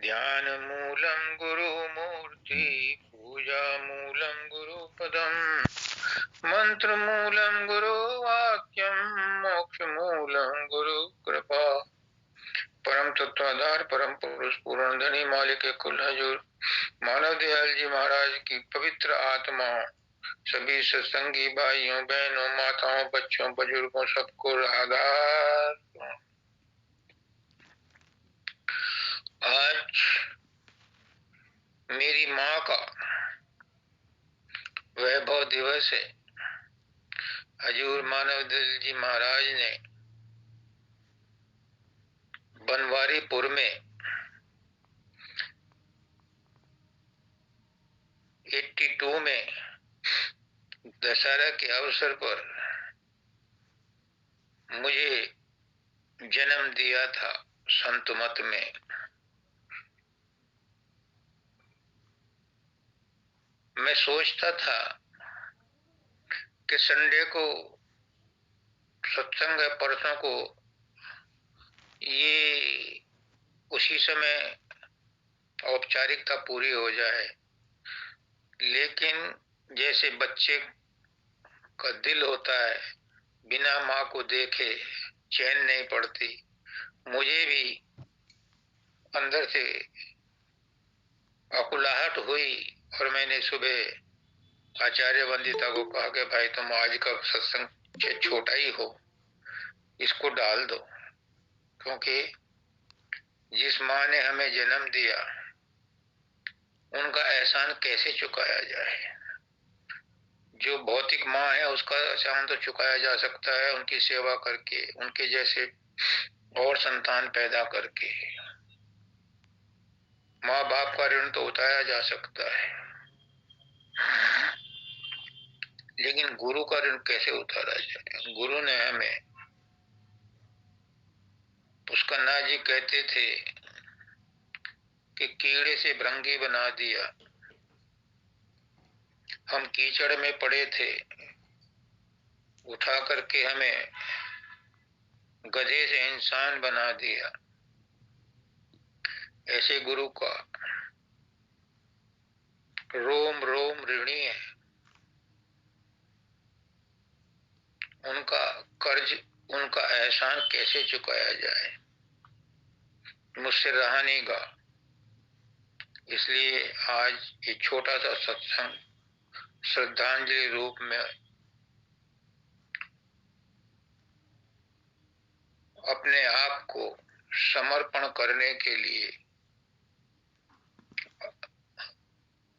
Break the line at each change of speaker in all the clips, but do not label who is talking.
ध्यान मूलम गुरु मूर्ति, पूजा मूलम गुरु पदम, मंत्र मूलम गुरु वाक्यम, मोक्ष मूलम गुरु कृपा। परम तत्वाधार परम पुरुष पूर्ण धनी मालिक कुल हजूर मानव दयाल जी महाराज की पवित्र आत्मा, सभी सत्संगी भाइयों बहनों माताओं बच्चों बुजुर्गों सबको आधार। आज मेरी माँ का वैभव दिवस है। हजूर मानव दयाल जी महाराज ने बनवारीपुर में 82 में दशहरा के अवसर पर मुझे जन्म दिया था। संत मत में मैं सोचता था कि संडे को सत्संग है, परसों को ये उसी समय औपचारिकता पूरी हो जाए, लेकिन जैसे बच्चे का दिल होता है, बिना माँ को देखे चैन नहीं पड़ती। मुझे भी अंदर से अकुलाहट हुई और मैंने सुबह आचार्य वंदिता को कहा कि भाई तुम आज का सत्संग छोटा ही हो, इसको डाल दो, क्योंकि जिस माँ ने हमें जन्म दिया उनका एहसान कैसे चुकाया जाए। जो भौतिक माँ है उसका एहसान तो चुकाया जा सकता है उनकी सेवा करके, उनके जैसे और संतान पैदा करके। माँ बाप का ऋण तो उतारा जा सकता है, लेकिन गुरु का ऋण कैसे उतारा जाए। गुरु ने हमें, पुष्कन्ना जी कहते थे कि कीड़े से भृंगी बना दिया। हम कीचड़ में पड़े थे, उठा करके हमें गधे से इंसान बना दिया। ऐसे गुरु का रोम रोम ऋणी है। उनका कर्ज, उनका एहसान कैसे चुकाया जाए, मुझसे रहा नहीं गा। इसलिए आज ये छोटा सा सत्संग श्रद्धांजलि रूप में अपने आप को समर्पण करने के लिए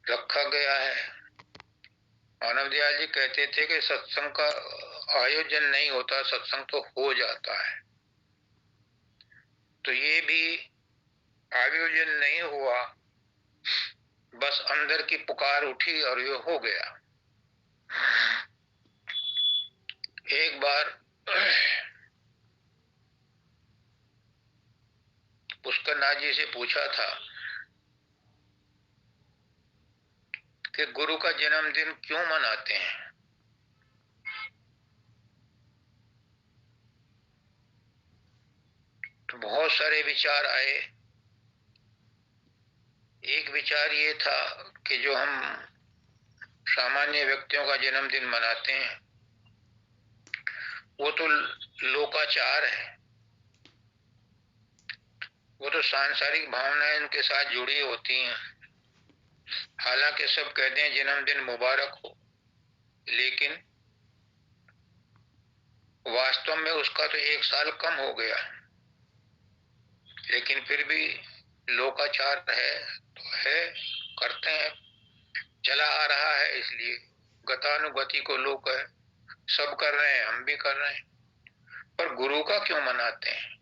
रखा गया है। मानव दयाल जी कहते थे कि सत्संग का आयोजन नहीं होता, सत्संग तो हो जाता है। तो ये भी आयोजन नहीं हुआ, बस अंदर की पुकार उठी और ये हो गया। एक बार पुष्करनाथ जी से पूछा था कि गुरु का जन्मदिन क्यों मनाते हैं। तो बहुत सारे विचार आए। एक विचार ये था कि जो हम सामान्य व्यक्तियों का जन्मदिन मनाते हैं वो तो लोकाचार है, वो तो सांसारिक भावनाएं उनके साथ जुड़ी होती हैं। हालांकि सब कहते हैं जन्मदिन मुबारक हो, लेकिन वास्तव में उसका तो 1 साल कम हो गया। लेकिन फिर भी लोकाचार है तो है, करते हैं, चला आ रहा है। इसलिए गतानुगति को लोग है, सब कर रहे हैं, हम भी कर रहे हैं। पर गुरु का क्यों मनाते हैं?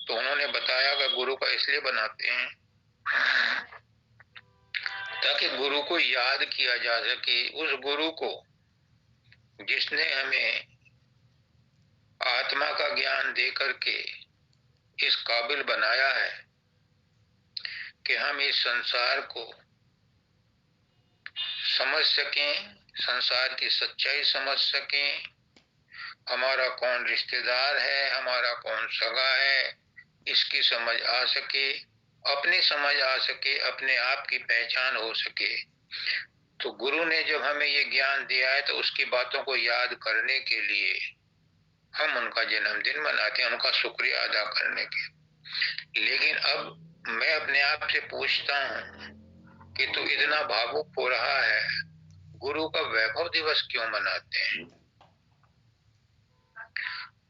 तो उन्होंने बताया कि गुरु का इसलिए बनाते हैं ताकि गुरु को याद किया जा सके। उस गुरु को जिसने हमें आत्मा का ज्ञान दे करके इस काबिल बनाया है कि हम इस संसार को समझ सकें, संसार की सच्चाई समझ सकें, हमारा कौन रिश्तेदार है, हमारा कौन सगा है, इसकी समझ आ सके अपनी समझ आ सके, अपने आप की पहचान हो सके। तो गुरु ने जब हमें ये ज्ञान दिया है तो उसकी बातों को याद करने के लिए हम उनका जन्मदिन मनाते हैं, उनका शुक्रिया अदा करने के। लेकिन अब मैं अपने आप से पूछता हूँ कि तू इतना भावुक हो रहा है, गुरु का वैभव दिवस क्यों मनाते हैं?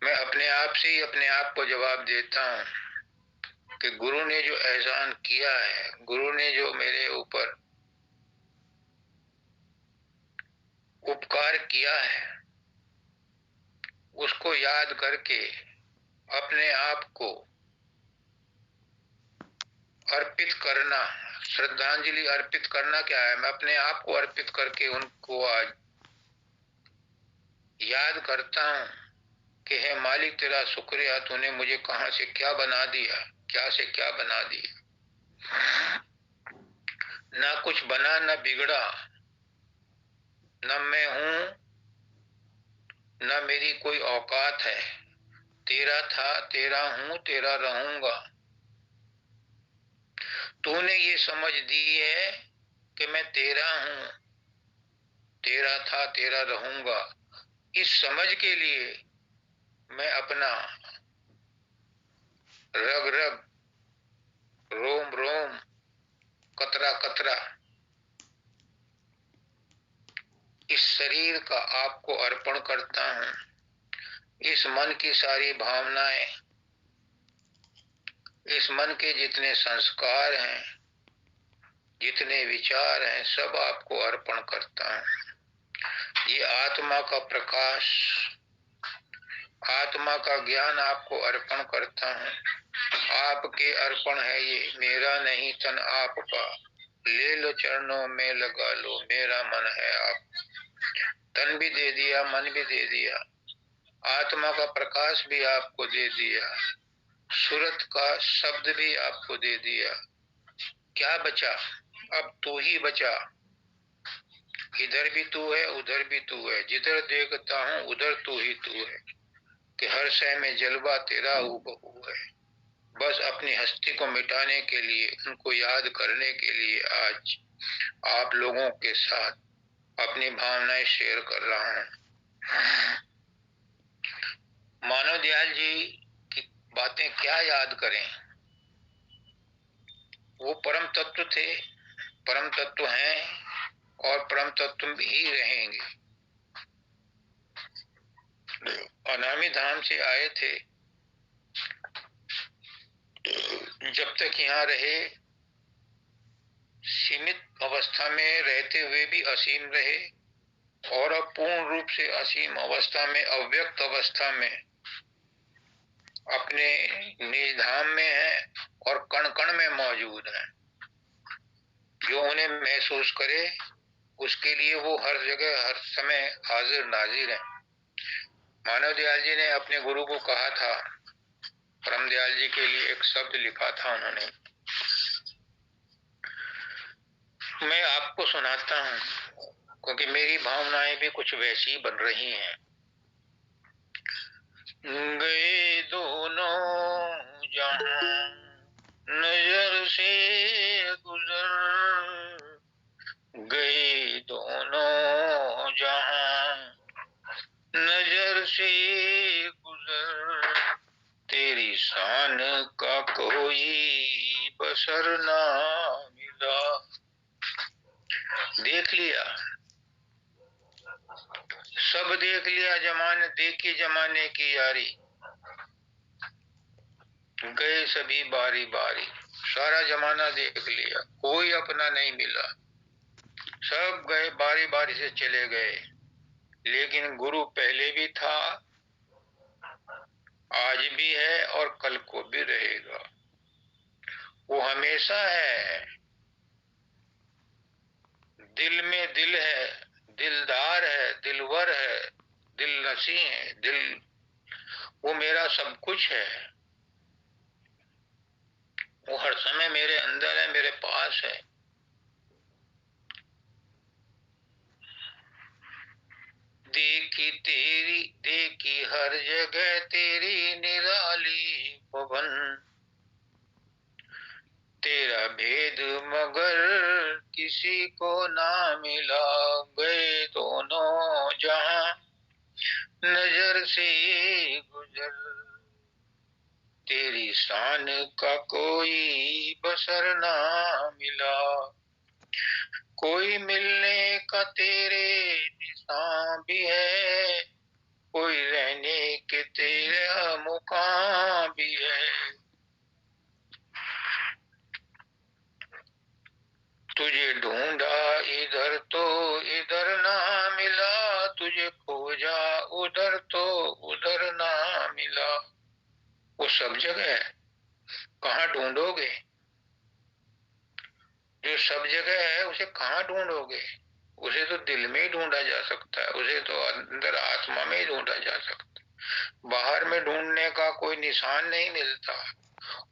मैं अपने आप से ही अपने आप को जवाब देता हूँ कि गुरु ने जो एहसान किया है, गुरु ने जो मेरे ऊपर उपकार किया है, उसको याद करके अपने आप को अर्पित करना, श्रद्धांजलि अर्पित करना क्या है? मैं अपने आप को अर्पित करके उनको आज याद करता हूँ कि हे मालिक, तेरा शुक्रिया, तूने मुझे कहां से क्या बना दिया, क्या से क्या बना दिया। ना कुछ बना ना बिगड़ा, न मैं हूं न मेरी कोई औकात है। तेरा था, तेरा हूं, तेरा रहूंगा। तूने ये समझ दी है कि मैं तेरा हूं, तेरा था, तेरा रहूंगा। इस समझ के लिए मैं अपना रग रग, रोम रोम, कतरा कतरा इस शरीर का आपको अर्पण करता हूं। इस मन की सारी भावनाएं, इस मन के जितने संस्कार हैं, जितने विचार हैं, सब आपको अर्पण करता हूं। ये आत्मा का प्रकाश, आत्मा का ज्ञान आपको अर्पण करता हूं। आपके अर्पण है ये, मेरा नहीं तन आपका। ले लो चरणों में लगा लो, मेरा मन है आप। तन भी दे दिया, मन भी दे दिया, आत्मा का प्रकाश भी आपको दे दिया, सूरत का शब्द भी आपको दे दिया। क्या बचा? अब तू ही बचा। इधर भी तू है, उधर भी तू है, जिधर देखता हूँ उधर तू ही तू है, कि हर शय में जलवा तेरा हूबहू है। बस अपनी हस्ती को मिटाने के लिए, उनको याद करने के लिए आज आप लोगों के साथ अपनी भावनाएं शेयर कर रहा हूं। मानव दयाल जी की बातें क्या याद करें? वो परम तत्व थे, परम तत्व हैं और परम तत्व ही रहेंगे। अनामी धाम से आए थे, जब तक यहाँ रहे सीमित अवस्था में रहते हुए भी असीम रहे, और अब पूर्ण रूप से असीम अवस्था में, अव्यक्त अवस्था में अपने निज धाम में है और कण कण में मौजूद है। जो उन्हें महसूस करे उसके लिए वो हर जगह हर समय हाजिर नाजिर है। मानव दयाल जी ने अपने गुरु को कहा था, परम दयाल जी के लिए एक शब्द लिखा था उन्होंने, मैं आपको सुनाता हूँ क्योंकि मेरी भावनाएं भी कुछ वैसी बन रही हैं। गए दोनों जहां नजर से गुजर, गए दोनों जहां नजर से गुजर, तेरी शान का कोई बसर ना मिला। देख लिया, सब देख लिया जमाने, देखी जमाने की यारी, गए सभी बारी बारी। सारा जमाना देख लिया, कोई अपना नहीं मिला, सब गए बारी बारी से चले गए। लेकिन गुरु पहले भी था, आज भी है और कल को भी रहेगा। वो हमेशा है, दिल में दिल है, दिलदार है, दिलवर है, दिल नसी है, दिल, वो मेरा सब कुछ है। वो हर समय मेरे अंदर है, मेरे पास है। देखी तेरी, देखी हर जगह तेरी निराली पवन, तेरा भेद मगर किसी को ना मिला, गए दोनों जहां नजर से गुजर। तेरी शान का कोई बसर ना मिला, कोई मिलने का तेरे निशान भी है, कोई रहने के तेरा मुकाम भी है। तुझे ढूंढा इधर तो इधर ना मिला, तुझे खोजा उधर तो उधर ना मिला। वो सब जगह है, कहाँ ढूंढोगे? जो सब जगह है उसे कहाँ ढूंढोगे? उसे तो दिल में ही ढूंढा जा सकता है, उसे तो अंदर आत्मा में ही ढूंढा जा सकता है। बाहर में ढूंढने का कोई निशान नहीं मिलता।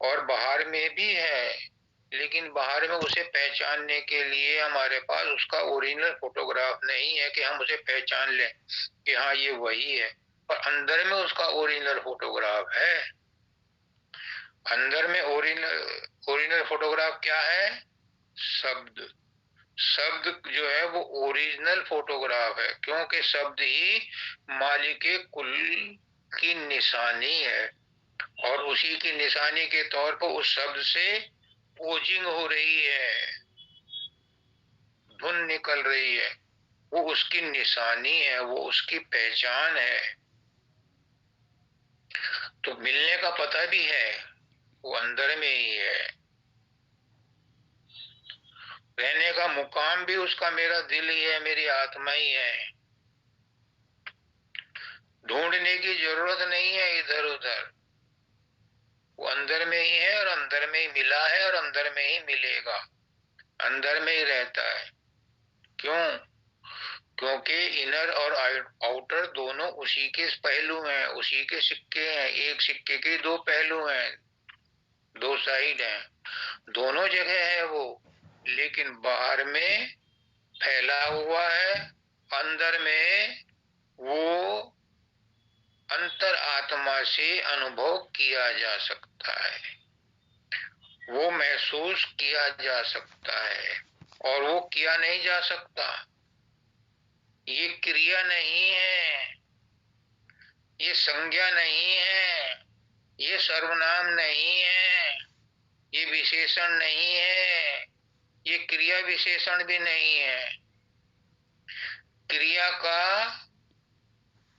और बाहर में भी है, लेकिन बाहर में उसे पहचानने के लिए हमारे पास उसका ओरिजिनल फोटोग्राफ नहीं है कि हम उसे पहचान लें कि हाँ ये वही है। और अंदर में उसका ओरिजिनल फोटोग्राफ है। अंदर में ओरिजिनल ओरिजिनल फोटोग्राफ क्या है? शब्द। शब्द जो है वो ओरिजिनल फोटोग्राफ है, क्योंकि शब्द ही मालिक कुल की निशानी है। और उसी की निशानी के तौर पर उस शब्द से ओजिंग हो रही है, धुन निकल रही है। वो उसकी निशानी है, वो उसकी पहचान है। तो मिलने का पता भी है, वो अंदर में ही है। रहने का मुकाम भी उसका मेरा दिल ही है, मेरी आत्मा ही है। ढूंढने की जरूरत नहीं है इधर उधर, वो अंदर में ही है और अंदर में ही मिला है और अंदर में ही मिलेगा, अंदर में ही रहता है। क्यों? क्योंकि इनर और आउटर दोनों उसी के पहलू हैं, उसी के सिक्के हैं। एक सिक्के के दो पहलू हैं, दो साइड हैं, दोनों जगह है वो। लेकिन बाहर में फैला हुआ है, अंदर में वो अंतर आत्मा से अनुभव किया जा सकता है, वो महसूस किया जा सकता है। और वो किया नहीं जा सकता, ये क्रिया नहीं है, ये संज्ञा नहीं है, ये सर्वनाम नहीं है, ये विशेषण नहीं है, ये क्रिया विशेषण भी नहीं है। क्रिया का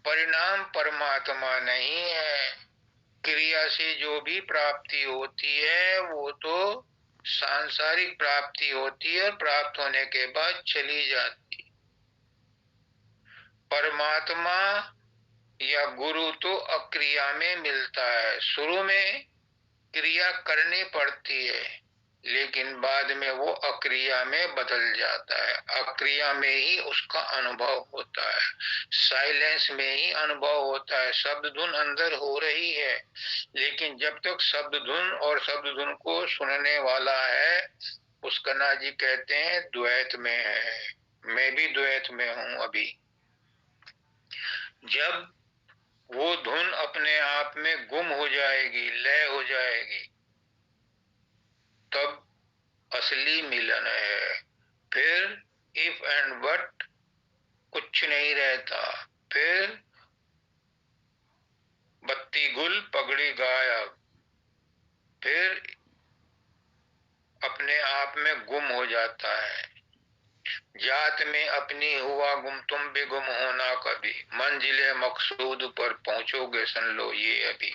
परिणाम परमात्मा नहीं है। क्रिया से जो भी प्राप्ति होती है वो तो सांसारिक प्राप्ति होती है और प्राप्त होने के बाद चली जाती। परमात्मा या गुरु तो अक्रिया में मिलता है। शुरू में क्रिया करनी पड़ती है, लेकिन बाद में वो अक्रिया में बदल जाता है। अक्रिया में ही उसका अनुभव होता है, साइलेंस में ही अनुभव होता है। शब्द धुन अंदर हो रही है, लेकिन जब तक शब्द धुन और शब्द धुन को सुनने वाला है, उसकना जी कहते हैं द्वैत में है। मैं भी द्वैत में हूं अभी। जब वो धुन अपने आप में गुम हो जाएगी, लय हो जाएगी, तब असली मिलन है। फिर इफ एंड बट कुछ नहीं रहता। फिर बत्ती गुल पगड़ी गायब, फिर अपने आप में गुम हो जाता है। जात में अपनी हुआ गुम, तुम भी गुम होना कभी, मंजिले मकसूद पर पहुंचोगे सन लो ये अभी।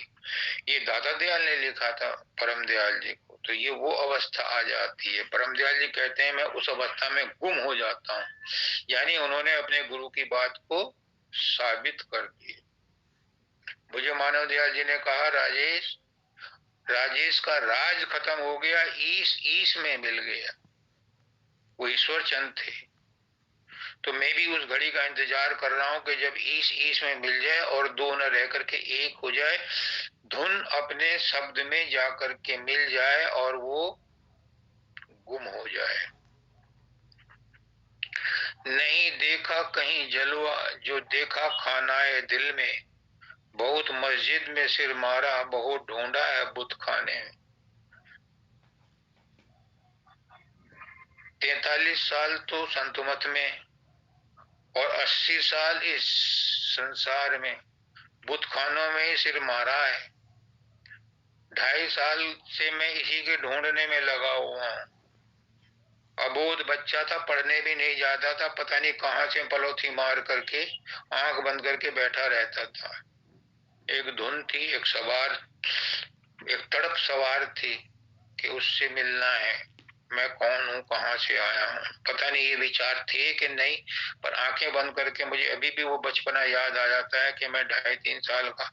ये दादा दयाल ने लिखा था परम दयाल जी को। तो ये वो अवस्था आ जाती है। परम दयाल जी कहते हैं मैं उस अवस्था में गुम हो जाता हूँ, यानी उन्होंने अपने गुरु की बात को साबित कर दी। मुझे मानव दयाल जी ने कहा राजेश, राजेश का राज खत्म हो गया, ईश ईश में मिल गया। वो ईश्वर चंद थे। तो मैं भी उस घड़ी का इंतजार कर रहा हूं कि जब ईश ईश में मिल जाए और दो न रह करके एक हो जाए, धुन अपने शब्द में जाकर के मिल जाए और वो गुम हो जाए। नहीं देखा कहीं जलवा, जो देखा खानाए दिल में, बहुत मस्जिद में सिर मारा, बहुत ढूंढा है बुत खाने में। 43 साल तो संत मत में और 80 साल इस संसार में बुत खानों में ही सिर मारा है। 2.5 साल से मैं इसी के ढूंढने में लगा हुआ हूं। अबोध बच्चा था, पढ़ने भी नहीं जाता था, पता नहीं कहां से पलौथी मार करके आंख बंद करके बैठा रहता था। एक धुन थी, एक सवार, एक तड़प सवार थी कि उससे मिलना है। मैं कौन हूं, कहां से आया हूं, पता नहीं ये विचार थे कि नहीं, पर आंखें बंद करके मुझे अभी भी वो बचपना याद आ जाता है कि मैं 2.5-3 साल का,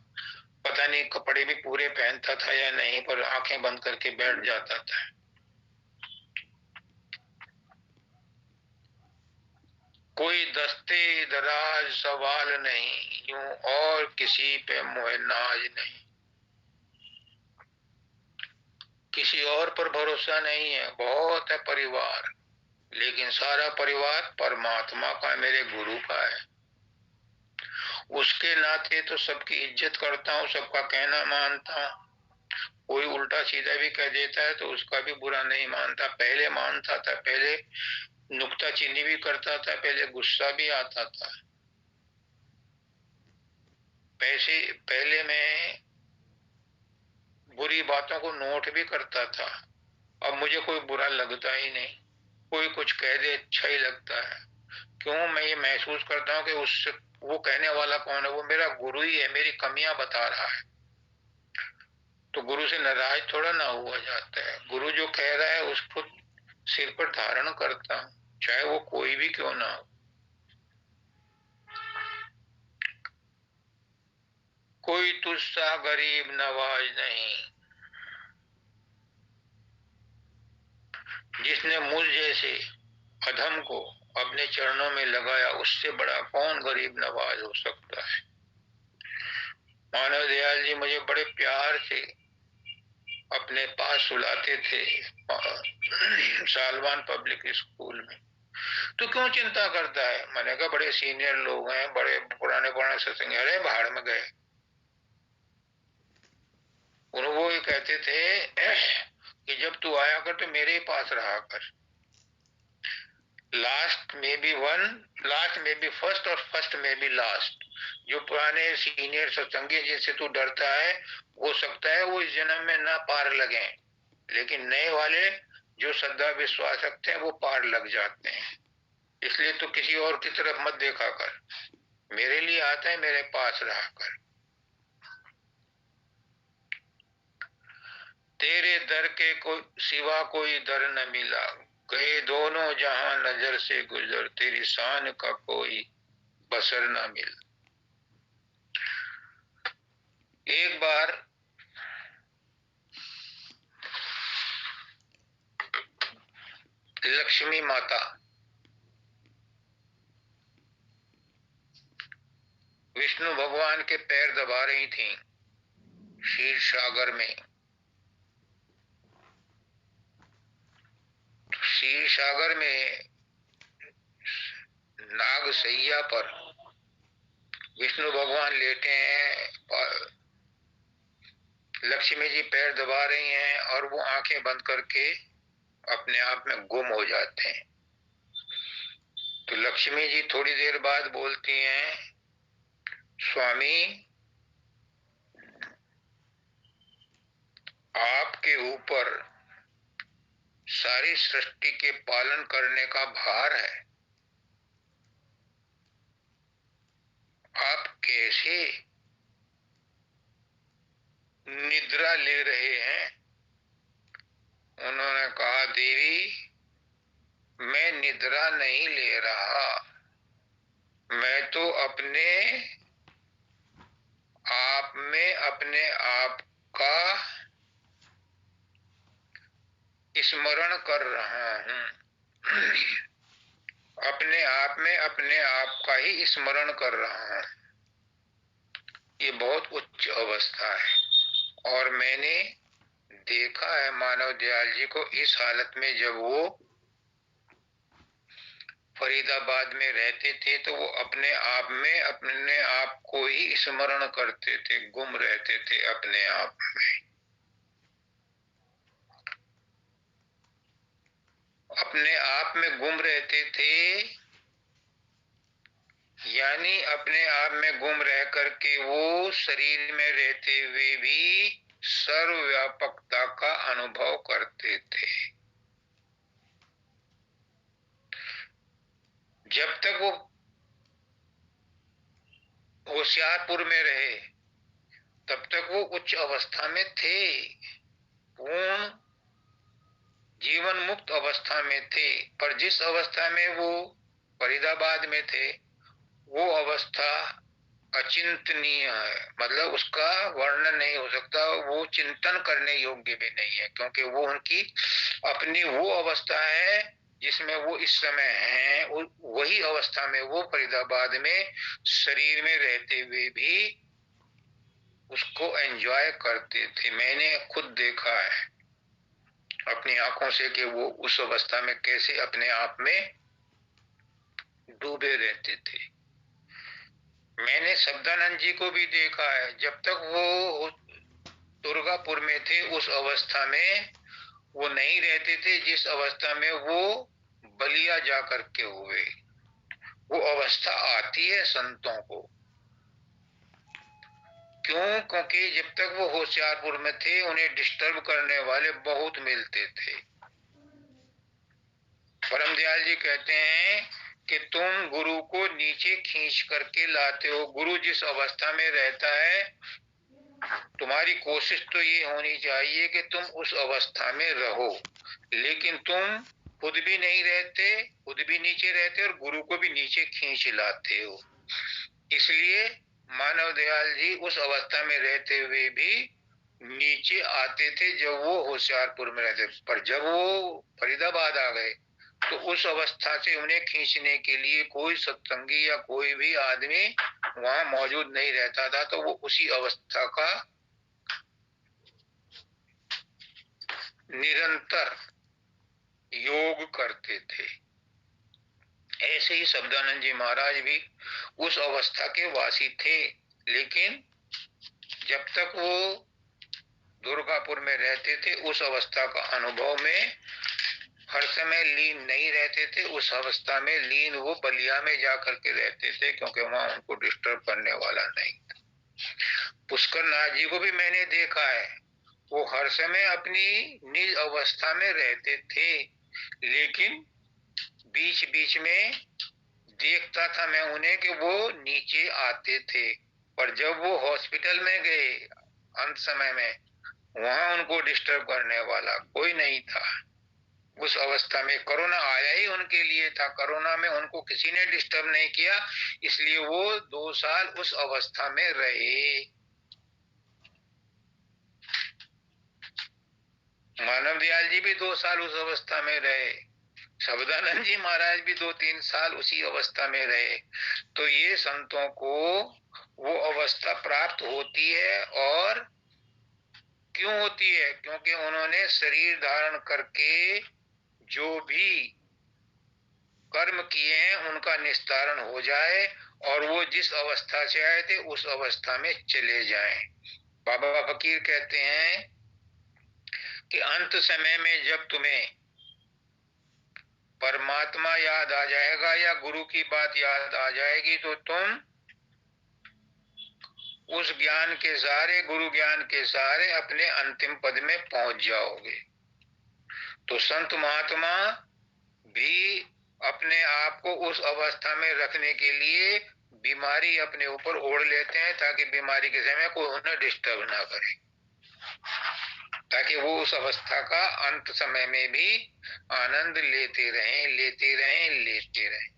पता नहीं कपड़े भी पूरे पहनता था या नहीं, पर आंखें बंद करके बैठ जाता था। कोई दस्ते दराज सवाल नहीं, यूं और किसी पे मोह नाज नहीं। किसी और पर भरोसा नहीं है, बहुत है परिवार, लेकिन सारा परिवार परमात्मा का, मेरे गुरु का है। उसके नाते तो सबकी इज्जत करता हूँ, सबका कहना मानता हूँ। कोई उल्टा सीधा भी कह देता है तो उसका भी बुरा नहीं मानता। पहले मानता था, पहले नुक्ताचीनी भी करता था, पहले गुस्सा भी आता था। पहले मैं बुरी बातों को नोट भी करता था। अब मुझे कोई बुरा लगता ही नहीं। कोई कुछ कह दे अच्छा ही लगता है। क्यों? मैं ये महसूस करता हूँ कि उससे, वो कहने वाला कौन है, वो मेरा गुरु ही है, मेरी कमियां बता रहा है। तो गुरु से नाराज थोड़ा ना हुआ जाता है। गुरु जो कह रहा है उसको सिर पर धारण करता हूं, चाहे वो कोई भी क्यों ना हो। कोई तुझसा गरीब नवाज नहीं, जिसने मुझ जैसे अधम को अपने चरणों में लगाया, उससे बड़ा कौन गरीब नवाज हो सकता है। मानव दयाल जी मुझे बड़े प्यार से अपने पास सुलाते थे सालवान पब्लिक स्कूल में। तो क्यों चिंता करता है? मैंने कहा बड़े सीनियर लोग हैं, बड़े पुराने पुराने सत्संग, अरे भाड़ में गए। वो ये कहते थे कि जब तू आया कर तो मेरे ही पास रहा कर। लास्ट में बी वन, लास्ट में बी फर्स्ट और फर्स्ट में बी लास्ट। जो पुराने सीनियर सत्संगी जिनसे तू डरता है, हो सकता है वो इस जन्म में ना पार लगे, लेकिन नए वाले जो श्रद्धा विश्वास रखते हैं वो पार लग जाते हैं। इसलिए तो किसी और की तरफ मत देखा कर, मेरे लिए आता है, मेरे पास रहा कर। तेरे दर के कोई सिवा कोई दर न मिला, गए दोनों जहां नजर से गुजर, तेरी शान का कोई बसर न मिला। एक बार लक्ष्मी माता विष्णु भगवान के पैर दबा रही थी क्षीर सागर में। क्षीर सागर में नाग सैया पर विष्णु भगवान लेटे हैं और लक्ष्मी जी पैर दबा रही हैं, और वो आंखें बंद करके अपने आप में गुम हो जाते हैं। तो लक्ष्मी जी थोड़ी देर बाद बोलती हैं, स्वामी आपके ऊपर सारी सृष्टि के पालन करने का भार है, आप कैसे निद्रा ले रहे हैं? उन्होंने कहा, देवी मैं निद्रा नहीं ले रहा, मैं तो अपने आप में अपने आप का स्मरण कर रहा हूं। अपने आप में अपने आप का ही स्मरण कर रहा हूं। ये बहुत उच्च अवस्था है। और मैंने देखा है मानव दयाल जी को इस हालत में, जब वो फरीदाबाद में रहते थे तो वो अपने आप में अपने आप को ही स्मरण करते थे, गुम रहते थे अपने आप में। अपने आप में गुम रहते थे, यानी अपने आप में गुम रह करके वो शरीर में रहते हुए भी सर्वव्यापकता का अनुभव करते थे। जब तक वो होशियारपुर में रहे तब तक वो उच्च अवस्था में थे, पूर्ण जीवन मुक्त अवस्था में थे। पर जिस अवस्था में वो फरीदाबाद में थे वो अवस्था अचिंतनीय है, मतलब उसका वर्णन नहीं हो सकता, वो चिंतन करने योग्य भी नहीं है, क्योंकि वो उनकी अपनी वो अवस्था है जिसमें वो इस समय हैं। वही अवस्था में वो फरीदाबाद में शरीर में रहते हुए भी उसको एंजॉय करते थे। मैंने खुद देखा है अपनी आंखों से कि वो उस अवस्था में कैसे अपने आप में डूबे रहते थे। मैंने शब्दानंद जी को भी देखा है, जब तक वो दुर्गापुर में थे उस अवस्था में वो नहीं रहते थे जिस अवस्था में वो बलिया जा करके हुए। वो अवस्था आती है संतों को, क्यों? क्योंकि जब तक वो होशियारपुर में थे उन्हें डिस्टर्ब करने वाले बहुत मिलते थे। परम दयाल जी कहते हैं कि तुम गुरु को नीचे खींच करके लाते हो। गुरु जिस अवस्था में रहता है तुम्हारी कोशिश तो ये होनी चाहिए कि तुम उस अवस्था में रहो, लेकिन तुम खुद भी नहीं रहते, खुद भी नीचे रहते और गुरु को भी नीचे खींच लाते हो। इसलिए मानव दयाल जी उस अवस्था में रहते हुए भी नीचे आते थे जब वो होशियारपुर में रहते। पर जब वो फरीदाबाद आ गए तो उस अवस्था से उन्हें खींचने के लिए कोई सत्संगी या कोई भी आदमी वहां मौजूद नहीं रहता था, तो वो उसी अवस्था का निरंतर योग करते थे। ऐसे ही शब्दानंद जी महाराज भी उस अवस्था के वासी थे, लेकिन जब तक वो दुर्गापुर में रहते थे उस अवस्था का अनुभव में हर समय लीन नहीं रहते थे। उस अवस्था में लीन वो बलिया में जाकर के रहते थे, क्योंकि वहां उनको डिस्टर्ब करने वाला नहीं था। पुष्कर नाथ जी को भी मैंने देखा है, वो हर समय अपनी निज अवस्था में रहते थे, लेकिन बीच बीच में देखता था मैं उन्हें कि वो नीचे आते थे। पर जब वो हॉस्पिटल में गए अंत समय में, वहां उनको डिस्टर्ब करने वाला कोई नहीं था। उस अवस्था में कोरोना आया ही उनके लिए था, कोरोना में उनको किसी ने डिस्टर्ब नहीं किया, इसलिए वो 2 साल उस अवस्था में रहे। मानव दयाल जी भी 2 साल उस अवस्था में रहे, शब्दानंद जी महाराज भी 2-3 साल उसी अवस्था में रहे। तो ये संतों को वो अवस्था प्राप्त होती है। और क्यों होती है? क्योंकि उन्होंने शरीर धारण करके जो भी कर्म किए हैं उनका निस्तारण हो जाए और वो जिस अवस्था से आए थे उस अवस्था में चले जाएं। बाबा फकीर कहते हैं कि अंत समय में जब तुम्हें परमात्मा याद आ जाएगा या गुरु की बात याद आ जाएगी तो तुम उस ज्ञान के सहारे, गुरु ज्ञान के सहारे अपने अंतिम पद में पहुंच जाओगे। तो संत महात्मा भी अपने आप को उस अवस्था में रखने के लिए बीमारी अपने ऊपर ओढ़ लेते हैं, ताकि बीमारी के समय कोई उन्हें डिस्टर्ब ना करे, ताकि वो उस अवस्था का अंत समय में भी आनंद लेते रहें, लेते रहें, लेते रहें।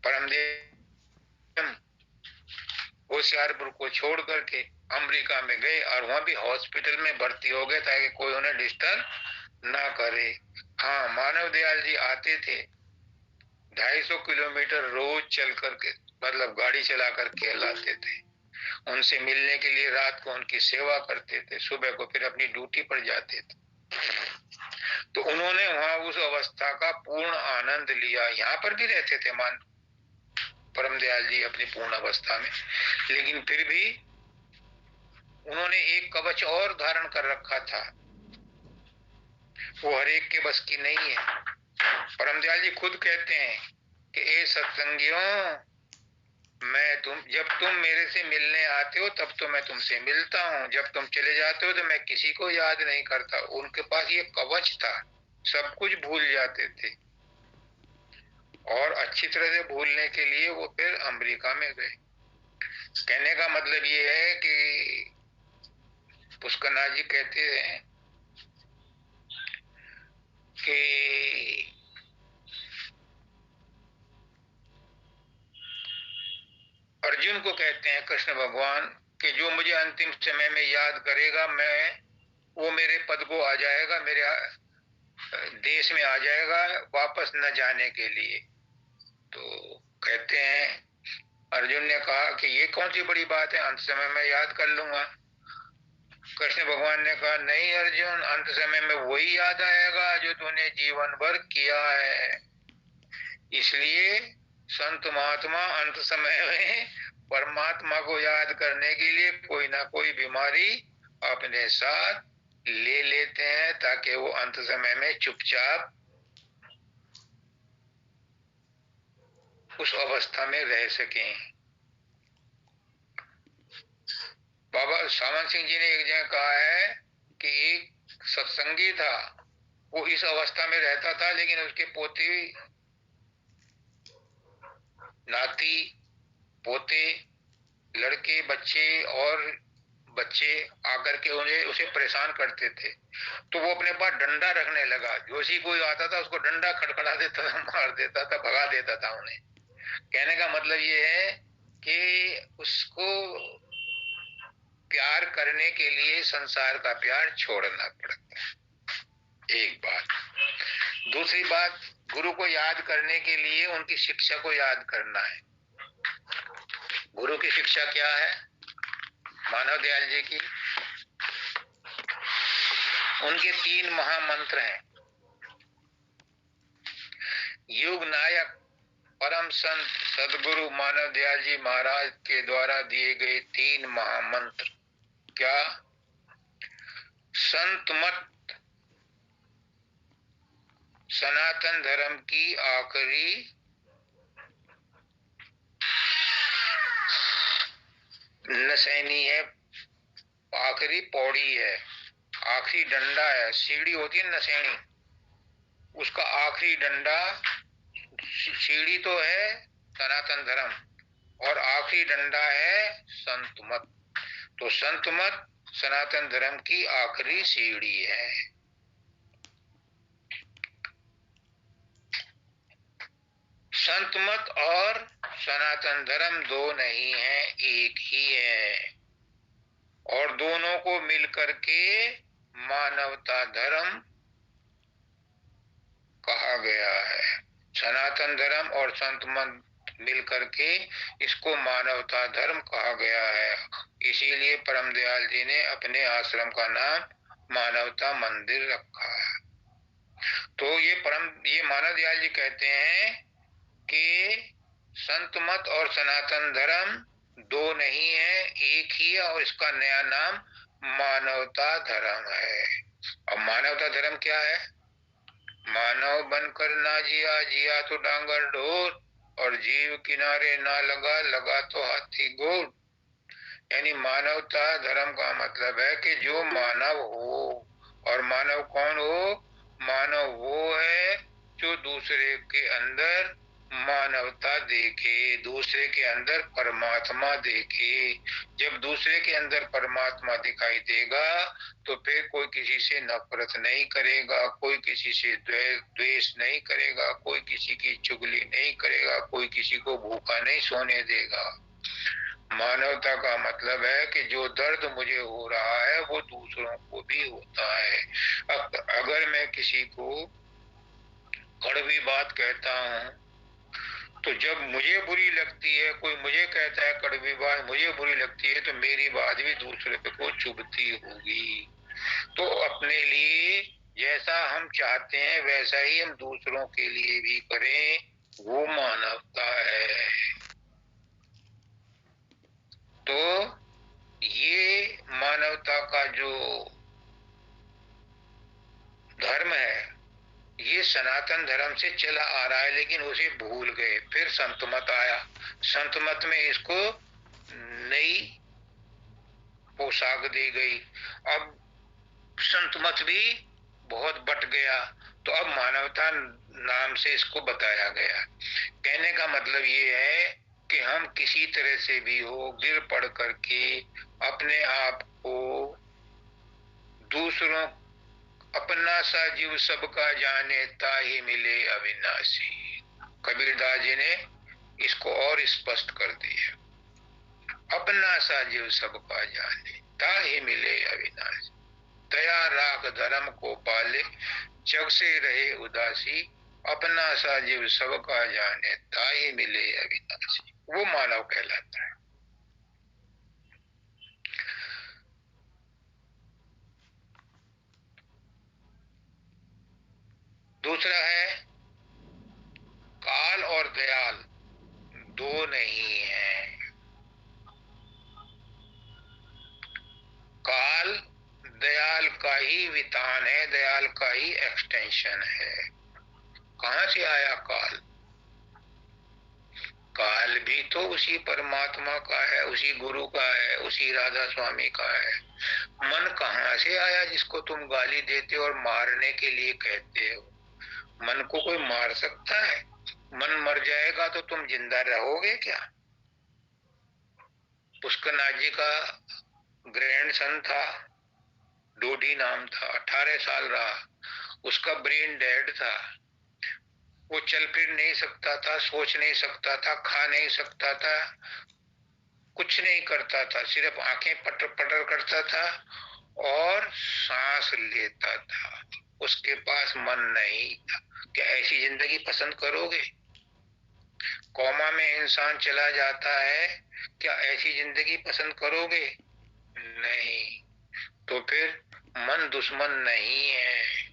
परमदेव होशियारपुर को छोड़ करके अमेरिका में गए और वहां भी हॉस्पिटल में भर्ती हो गए ताकि कोई उन्हें डिस्टर्ब ना करे। हाँ, मानव दयाल जी आते थे 250 किलोमीटर रोज चल करके, मतलब गाड़ी चला करके लाते थे। उनसे मिलने के लिए रात को उनकी सेवा करते थे, सुबह को फिर अपनी ड्यूटी पर जाते थे। तो उन्होंने वहां उस अवस्था का पूर्ण आनंद लिया। यहाँ पर भी रहते थे मान परम दयाल जी अपनी पूर्ण अवस्था में, लेकिन फिर भी उन्होंने एक कवच और धारण कर रखा था वो हर एक के बस की नहीं है। परमदयाल जी खुद कहते हैं कि ए सत्संगियों, जब तुम मेरे से मिलने आते हो तब तो मैं तुमसे मिलता हूँ, जब तुम चले जाते हो तो मैं किसी को याद नहीं करता। उनके पास ये कवच था, सब कुछ भूल जाते थे, और अच्छी तरह से भूलने के लिए वो फिर अमेरिका में गए। कहने का मतलब ये है कि पुष्करनाथ जी कहते हैं कि अर्जुन को कहते हैं कृष्ण भगवान कि जो मुझे अंतिम समय में याद करेगा, वो मेरे पद को आ जाएगा, मेरे देश में आ जाएगा वापस न जाने के लिए। तो कहते हैं, अर्जुन ने कहा कि ये कौन सी बड़ी बात है, अंत समय में याद कर लूंगा। कृष्ण भगवान ने कहा, नहीं अर्जुन, अंत समय में वही याद आएगा जो तूने जीवन भर किया है। इसलिए संत महात्मा अंत समय में परमात्मा को याद करने के लिए कोई ना कोई बीमारी अपने साथ ले लेते हैं, ताकि वो अंत समय में चुपचाप उस अवस्था में रह सकें। बाबा सावन सिंह जी ने एक जगह कहा है कि एक सत्संगी था, वो इस अवस्था में रहता था, लेकिन उसके पोती नाती पोते लड़के बच्चे और बच्चे आकर के उसे परेशान करते थे, तो वो अपने पास डंडा रखने लगा। जो सी कोई आता था उसको डंडा खड़खड़ा देता था, मार देता था, भगा देता था उन्हें। कहने का मतलब ये है कि उसको प्यार करने के लिए संसार का प्यार छोड़ना पड़ता है, एक बात। दूसरी बात, गुरु को याद करने के लिए उनकी शिक्षा को याद करना है। गुरु की शिक्षा क्या है? मानव दयाल जी की उनके 3 महामंत्र हैं। युग नायक परम संत सदगुरु मानव दयाल जी महाराज के द्वारा दिए गए 3 महामंत्र। क्या? संत मत सनातन धर्म की आखिरी नसैनी है, आखिरी पौड़ी है, आखिरी डंडा है। सीढ़ी होती है नसैनी, उसका आखिरी डंडा। सीढ़ी तो है सनातन धर्म, और आखिरी डंडा है संत मत। तो संत मत सनातन धर्म की आखिरी सीढ़ी है। संत मत और सनातन धर्म दो नहीं है, एक ही है, और दोनों को मिलकर के मानवता धर्म कहा गया है। सनातन धर्म और संत मत मिलकर के इसको मानवता धर्म कहा गया है। इसीलिए परमदयाल जी ने अपने आश्रम का नाम मानवता मंदिर रखा है। तो ये मानव दयाल जी कहते हैं कि संत मत और सनातन धर्म दो नहीं है, एक ही है, और इसका नया नाम मानवता धर्म है। अब मानवता धर्म क्या है? मानव बनकर ना जिया, जिया तो डांगर ढोर, और जीव किनारे ना लगा, लगा तो हाथी गोर। यानी मानवता धर्म का मतलब है कि जो मानव हो, और मानव कौन हो? मानव वो है जो दूसरे के अंदर मानवता देखे, दूसरे के अंदर परमात्मा देखे। जब दूसरे के अंदर परमात्मा दिखाई देगा तो फिर कोई किसी से नफरत नहीं करेगा, कोई किसी से द्वेष नहीं करेगा, कोई किसी की चुगली नहीं करेगा, कोई किसी को भूखा नहीं सोने देगा। मानवता का मतलब है कि जो दर्द मुझे हो रहा है वो दूसरों को भी होता है। अब अगर मैं किसी को कड़वी बात कहता हूँ, तो जब मुझे बुरी लगती है, कोई मुझे कहता है कड़वी बात, मुझे बुरी लगती है, तो मेरी बात भी दूसरे को चुभती होगी। तो अपने लिए जैसा हम चाहते हैं वैसा ही हम दूसरों के लिए भी करें, वो मानवता है। तो ये मानवता का जो धर्म सनातन धर्म से चला आ रहा है, लेकिन उसे भूल गए। फिर संत मत आया, संत मत में इसको नई पोशाक दी गई। अब संत मत भी बहुत बट गया, तो अब मानवता नाम से इसको बताया गया। कहने का मतलब ये है कि हम किसी तरह से भी हो गिर पड़ करके अपने आप को दूसरों, अपना सा जीव सबका जाने ताहि मिले अविनाशी, कबीरदास जी ने इसको और स्पष्ट कर दिया। अपना सा जीव सबका जाने ताहि मिले अविनाशी, दया राख धर्म को पाले जग से रहे उदासी, अपना सा जीव सबका जाने ताहि मिले अविनाशी, वो मानव कहलाता है। दूसरा है काल और दयाल दो नहीं है। काल दयाल का ही वितान है, दयाल का ही एक्सटेंशन है। कहां से आया काल? काल भी तो उसी परमात्मा का है, उसी गुरु का है, उसी राधा स्वामी का है। मन कहां से आया जिसको तुम गाली देते और मारने के लिए कहते हो? मन को कोई मार सकता है? मन मर जाएगा तो तुम जिंदा रहोगे क्या? पुष्करनाथ जी का ग्रैंडसन था, डोडी नाम था, 18 साल रहा, उसका ब्रेन डेड था। वो चल फिर नहीं सकता था, सोच नहीं सकता था, खा नहीं सकता था, कुछ नहीं करता था, सिर्फ आंखें पटर पटर करता था और सांस लेता था। उसके पास मन नहीं था। क्या ऐसी जिंदगी पसंद करोगे? कोमा में इंसान चला जाता है, क्या ऐसी जिंदगी पसंद करोगे? नहीं। तो फिर मन दुश्मन नहीं है।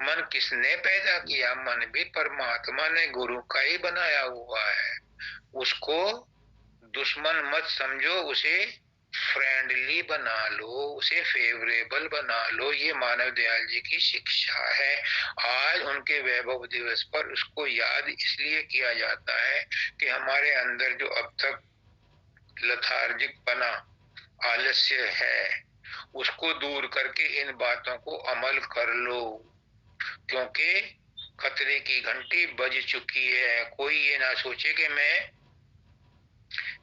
मन किसने पैदा किया? मन भी परमात्मा ने गुरु का ही बनाया हुआ है। उसको दुश्मन मत समझो, उसे फ्रेंडली बना लो, उसे फेवरेबल बना लो। ये मानव दयाल जी की शिक्षा है। आज उनके वैभव दिवस पर उसको याद इसलिए किया जाता है कि हमारे अंदर जो अब तक लथार्जिक बना आलस्य है, उसको दूर करके इन बातों को अमल कर लो, क्योंकि खतरे की घंटी बज चुकी है। कोई ये ना सोचे कि मैं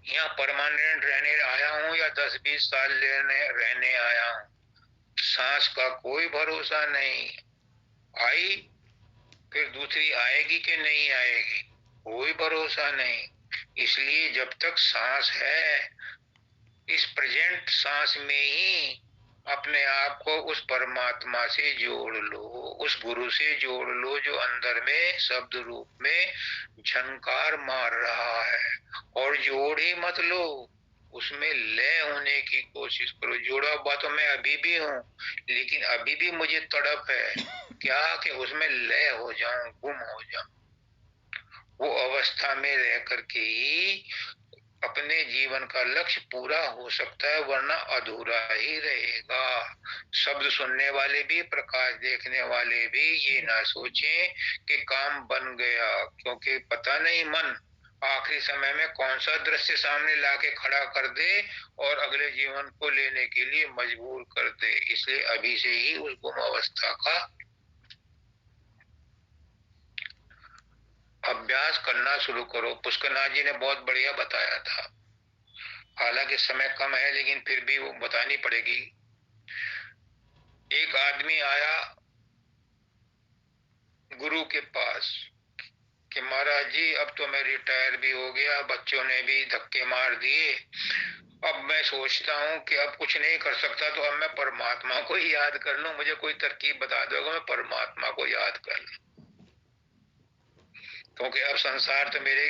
यहाँ परमानेंट रहने आया हूँ या 10-20 साल रहने आया हूँ। सांस का कोई भरोसा नहीं, आई फिर दूसरी आएगी कि नहीं आएगी, कोई भरोसा नहीं। इसलिए जब तक सांस है, इस प्रेजेंट सांस में ही अपने आप को उस परमात्मा से जोड़ लो, उस गुरु से जोड़ लो जो अंदर में शब्द रूप में झंकार मार रहा है। और जोड़ ही मत लो, उसमें लय होने की कोशिश करो। जोड़ा हुआ तो मैं अभी भी हूँ, लेकिन अभी भी मुझे तड़प है क्या कि उसमें लय हो जाऊं, गुम हो जाऊं। वो अवस्था में रह करके ही अपने जीवन का लक्ष्य पूरा हो सकता है, वरना अधूरा ही रहेगा। शब्द सुनने वाले भी, प्रकाश देखने वाले भी ये ना सोचें कि काम बन गया, क्योंकि पता नहीं मन आखिरी समय में कौन सा दृश्य सामने लाके खड़ा कर दे और अगले जीवन को लेने के लिए मजबूर कर दे। इसलिए अभी से ही उस गुम अवस्था का अभ्यास करना शुरू करो। पुष्करनाथ जी ने बहुत बढ़िया बताया था। हालांकि समय कम है, लेकिन फिर भी वो बतानी पड़ेगी। एक आदमी आया गुरु के पास कि महाराज जी अब तो मैं रिटायर भी हो गया, बच्चों ने भी धक्के मार दिए, अब मैं सोचता हूँ कि अब कुछ नहीं कर सकता, तो अब मैं परमात्मा को ही याद कर लूं। मुझे कोई तरकीब बता दो, मैं परमात्मा को याद कर लूं, क्योंकि अब संसार तो मेरे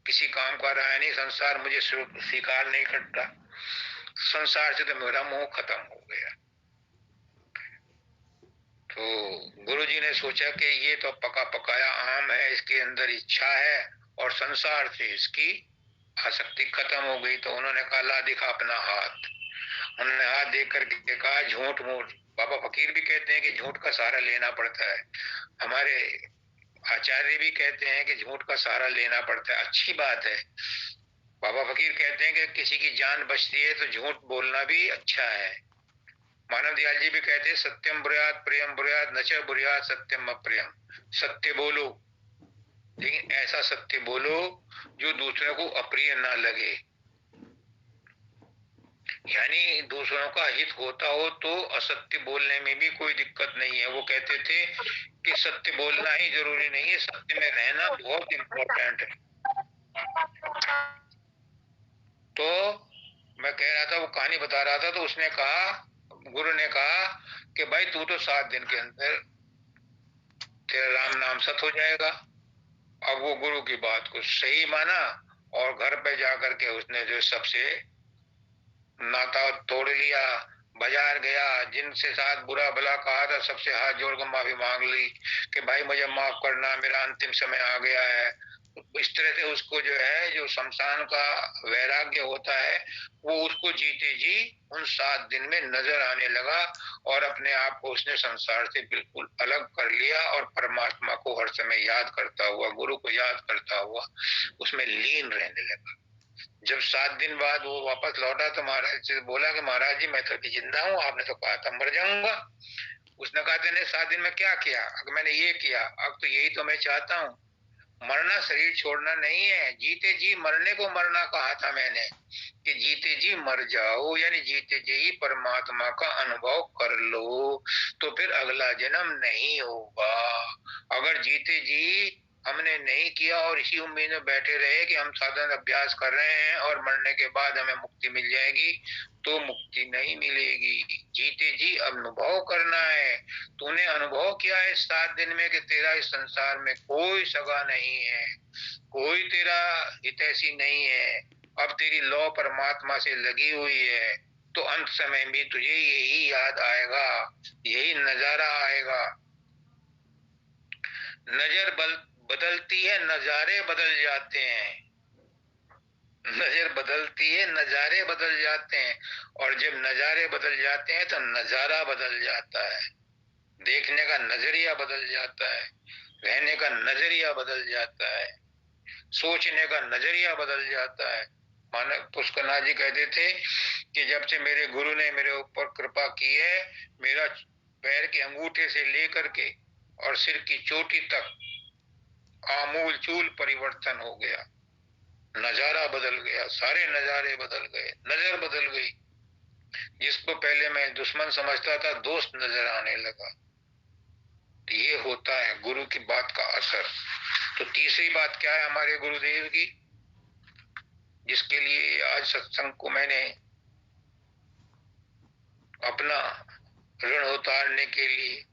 किसी काम का रहा नहीं, संसार मुझे स्वीकार नहीं करता, संसार से तो मेरा मोह खत्म हो गया। तो गुरुजी ने सोचा कि ये तो पका पकाया आम है, इसके अंदर इच्छा है और संसार से इसकी आसक्ति खत्म हो गई। तो उन्होंने कहा ला दिखा अपना हाथ। उन्होंने हाथ देख करके कहा झूठ मूठ बाबा फकीर भी कहते हैं कि झूठ का सहारा लेना पड़ता है, हमारे आचार्य भी कहते हैं कि झूठ का सहारा लेना पड़ता है। अच्छी बात है। बाबा फकीर कहते हैं कि किसी की जान बचती है तो झूठ बोलना भी अच्छा है। मानव दयाल जी भी कहते हैं सत्यम ब्रूयात प्रियम ब्रूयात न च ब्रूयात सत्यम अप्रियम। सत्य बोलो, लेकिन ऐसा सत्य बोलो जो दूसरों को अप्रिय ना लगे, यानी दूसरों का हित होता हो तो असत्य बोलने में भी कोई दिक्कत नहीं है। वो कहते थे कि सत्य बोलना ही जरूरी नहीं है, सत्य में रहना बहुत इंपॉर्टेंट है। तो मैं कह रहा था, वो कहानी बता रहा था, तो उसने कहा, गुरु ने कहा कि भाई तू तो 7 दिन के अंदर तेरा राम नाम सत हो जाएगा। अब वो गुरु की बात को सही माना और घर पे जाकर के उसने जो सबसे नाता तोड़ लिया, बाजार गया, जिनसे साथ बुरा भला कहा था सबसे हाथ जोड़कर माफी मांग ली कि भाई मुझे माफ करना, मेरा अंतिम समय आ गया है। इस तरह से उसको जो है, जो शमशान का वैराग्य होता है, वो उसको जीते जी उन 7 दिन में नजर आने लगा और अपने आप को उसने संसार से बिल्कुल अलग कर लिया और परमात्मा को हर समय याद करता हुआ, गुरु को याद करता हुआ उसमें लीन रहने लगा। जब 7 दिन बाद वो वापस लौटा तो महाराज से बोला कि महाराज जी मैं तो अभी जिंदा हूँ, आपने तो कहा था मर जाऊंगा। उसने कहा तेने 7 दिन में क्या किया? मैंने ये किया। अब तो यही तो मैं चाहता हूँ, मरना शरीर छोड़ना नहीं है, जीते जी मरने को मरना कहा था मैंने कि जीते जी मर जाओ, यानी जीते जी ही परमात्मा का अनुभव कर लो, तो फिर अगला जन्म नहीं होगा। अगर जीते जी हमने नहीं किया और इसी उम्मीद में बैठे रहे कि हम साधन अभ्यास कर रहे हैं और मरने के बाद हमें मुक्ति मिल जाएगी, तो मुक्ति नहीं मिलेगी। जीते जी अनुभव करना है। तूने अनुभव किया है 7 दिन में कि तेरा इस संसार में कोई सगा नहीं है, कोई तेरा हितैषी नहीं है, अब तेरी लौ परमात्मा से लगी हुई है, तो अंत समय में तुझे यही याद आएगा, यही नजारा आएगा। नजर बदलती है, नजारे बदल जाते हैं। नजर बदलती है, नजारे बदल जाते हैं, और जब नजारे बदल जाते हैं तो नजारा बदल जाता है। देखने का नजरिया बदल जाता है, रहने का नजरिया बदल जाता है, सोचने का नजरिया बदल जाता है। मानव पुष्करनाथ जी कहते थे कि जब से मेरे गुरु ने मेरे ऊपर कृपा की है, मेरा पैर के अंगूठे से लेकर के और सिर की चोटी तक आमूल चूल परिवर्तन हो गया। नजारा बदल गया, सारे नजारे बदल गए, नजर बदल गई। जिसको पहले मैं दुश्मन समझता था, दोस्त नजर आने लगा। तो ये होता है गुरु की बात का असर। तो तीसरी बात क्या है हमारे गुरुदेव की, जिसके लिए आज सत्संग को मैंने अपना ऋण उतारने के लिए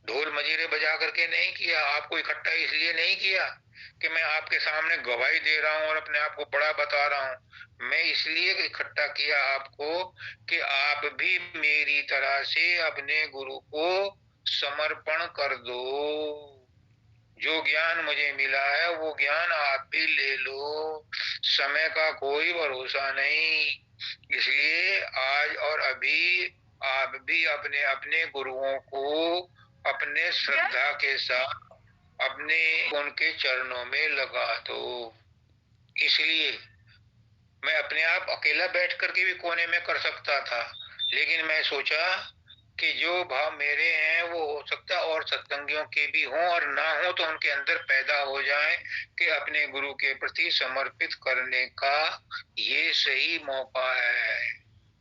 ढोल मजीरे बजा करके नहीं किया, आपको इकट्ठा इसलिए नहीं किया कि मैं आपके सामने गवाही दे रहा हूं और अपने आप को बड़ा बता रहा हूं। मैं इसलिए इकट्ठा किया आपको कि आप भी मेरी तरह से अपने गुरु को समर्पण कर दो। जो ज्ञान मुझे मिला है वो ज्ञान आप भी ले लो। समय का कोई भरोसा नहीं, इसलिए आज और अभी आप भी अपने अपने गुरुओं को अपने श्रद्धा के साथ अपने उनके चरणों में लगा दो। इसलिए मैं अपने आप अकेला बैठ करके भी कोने में कर सकता था, लेकिन मैं सोचा कि जो भाव मेरे हैं वो हो सकता है और सत्संगियों के भी हों, और ना हो तो उनके अंदर पैदा हो जाए कि अपने गुरु के प्रति समर्पित करने का ये सही मौका है।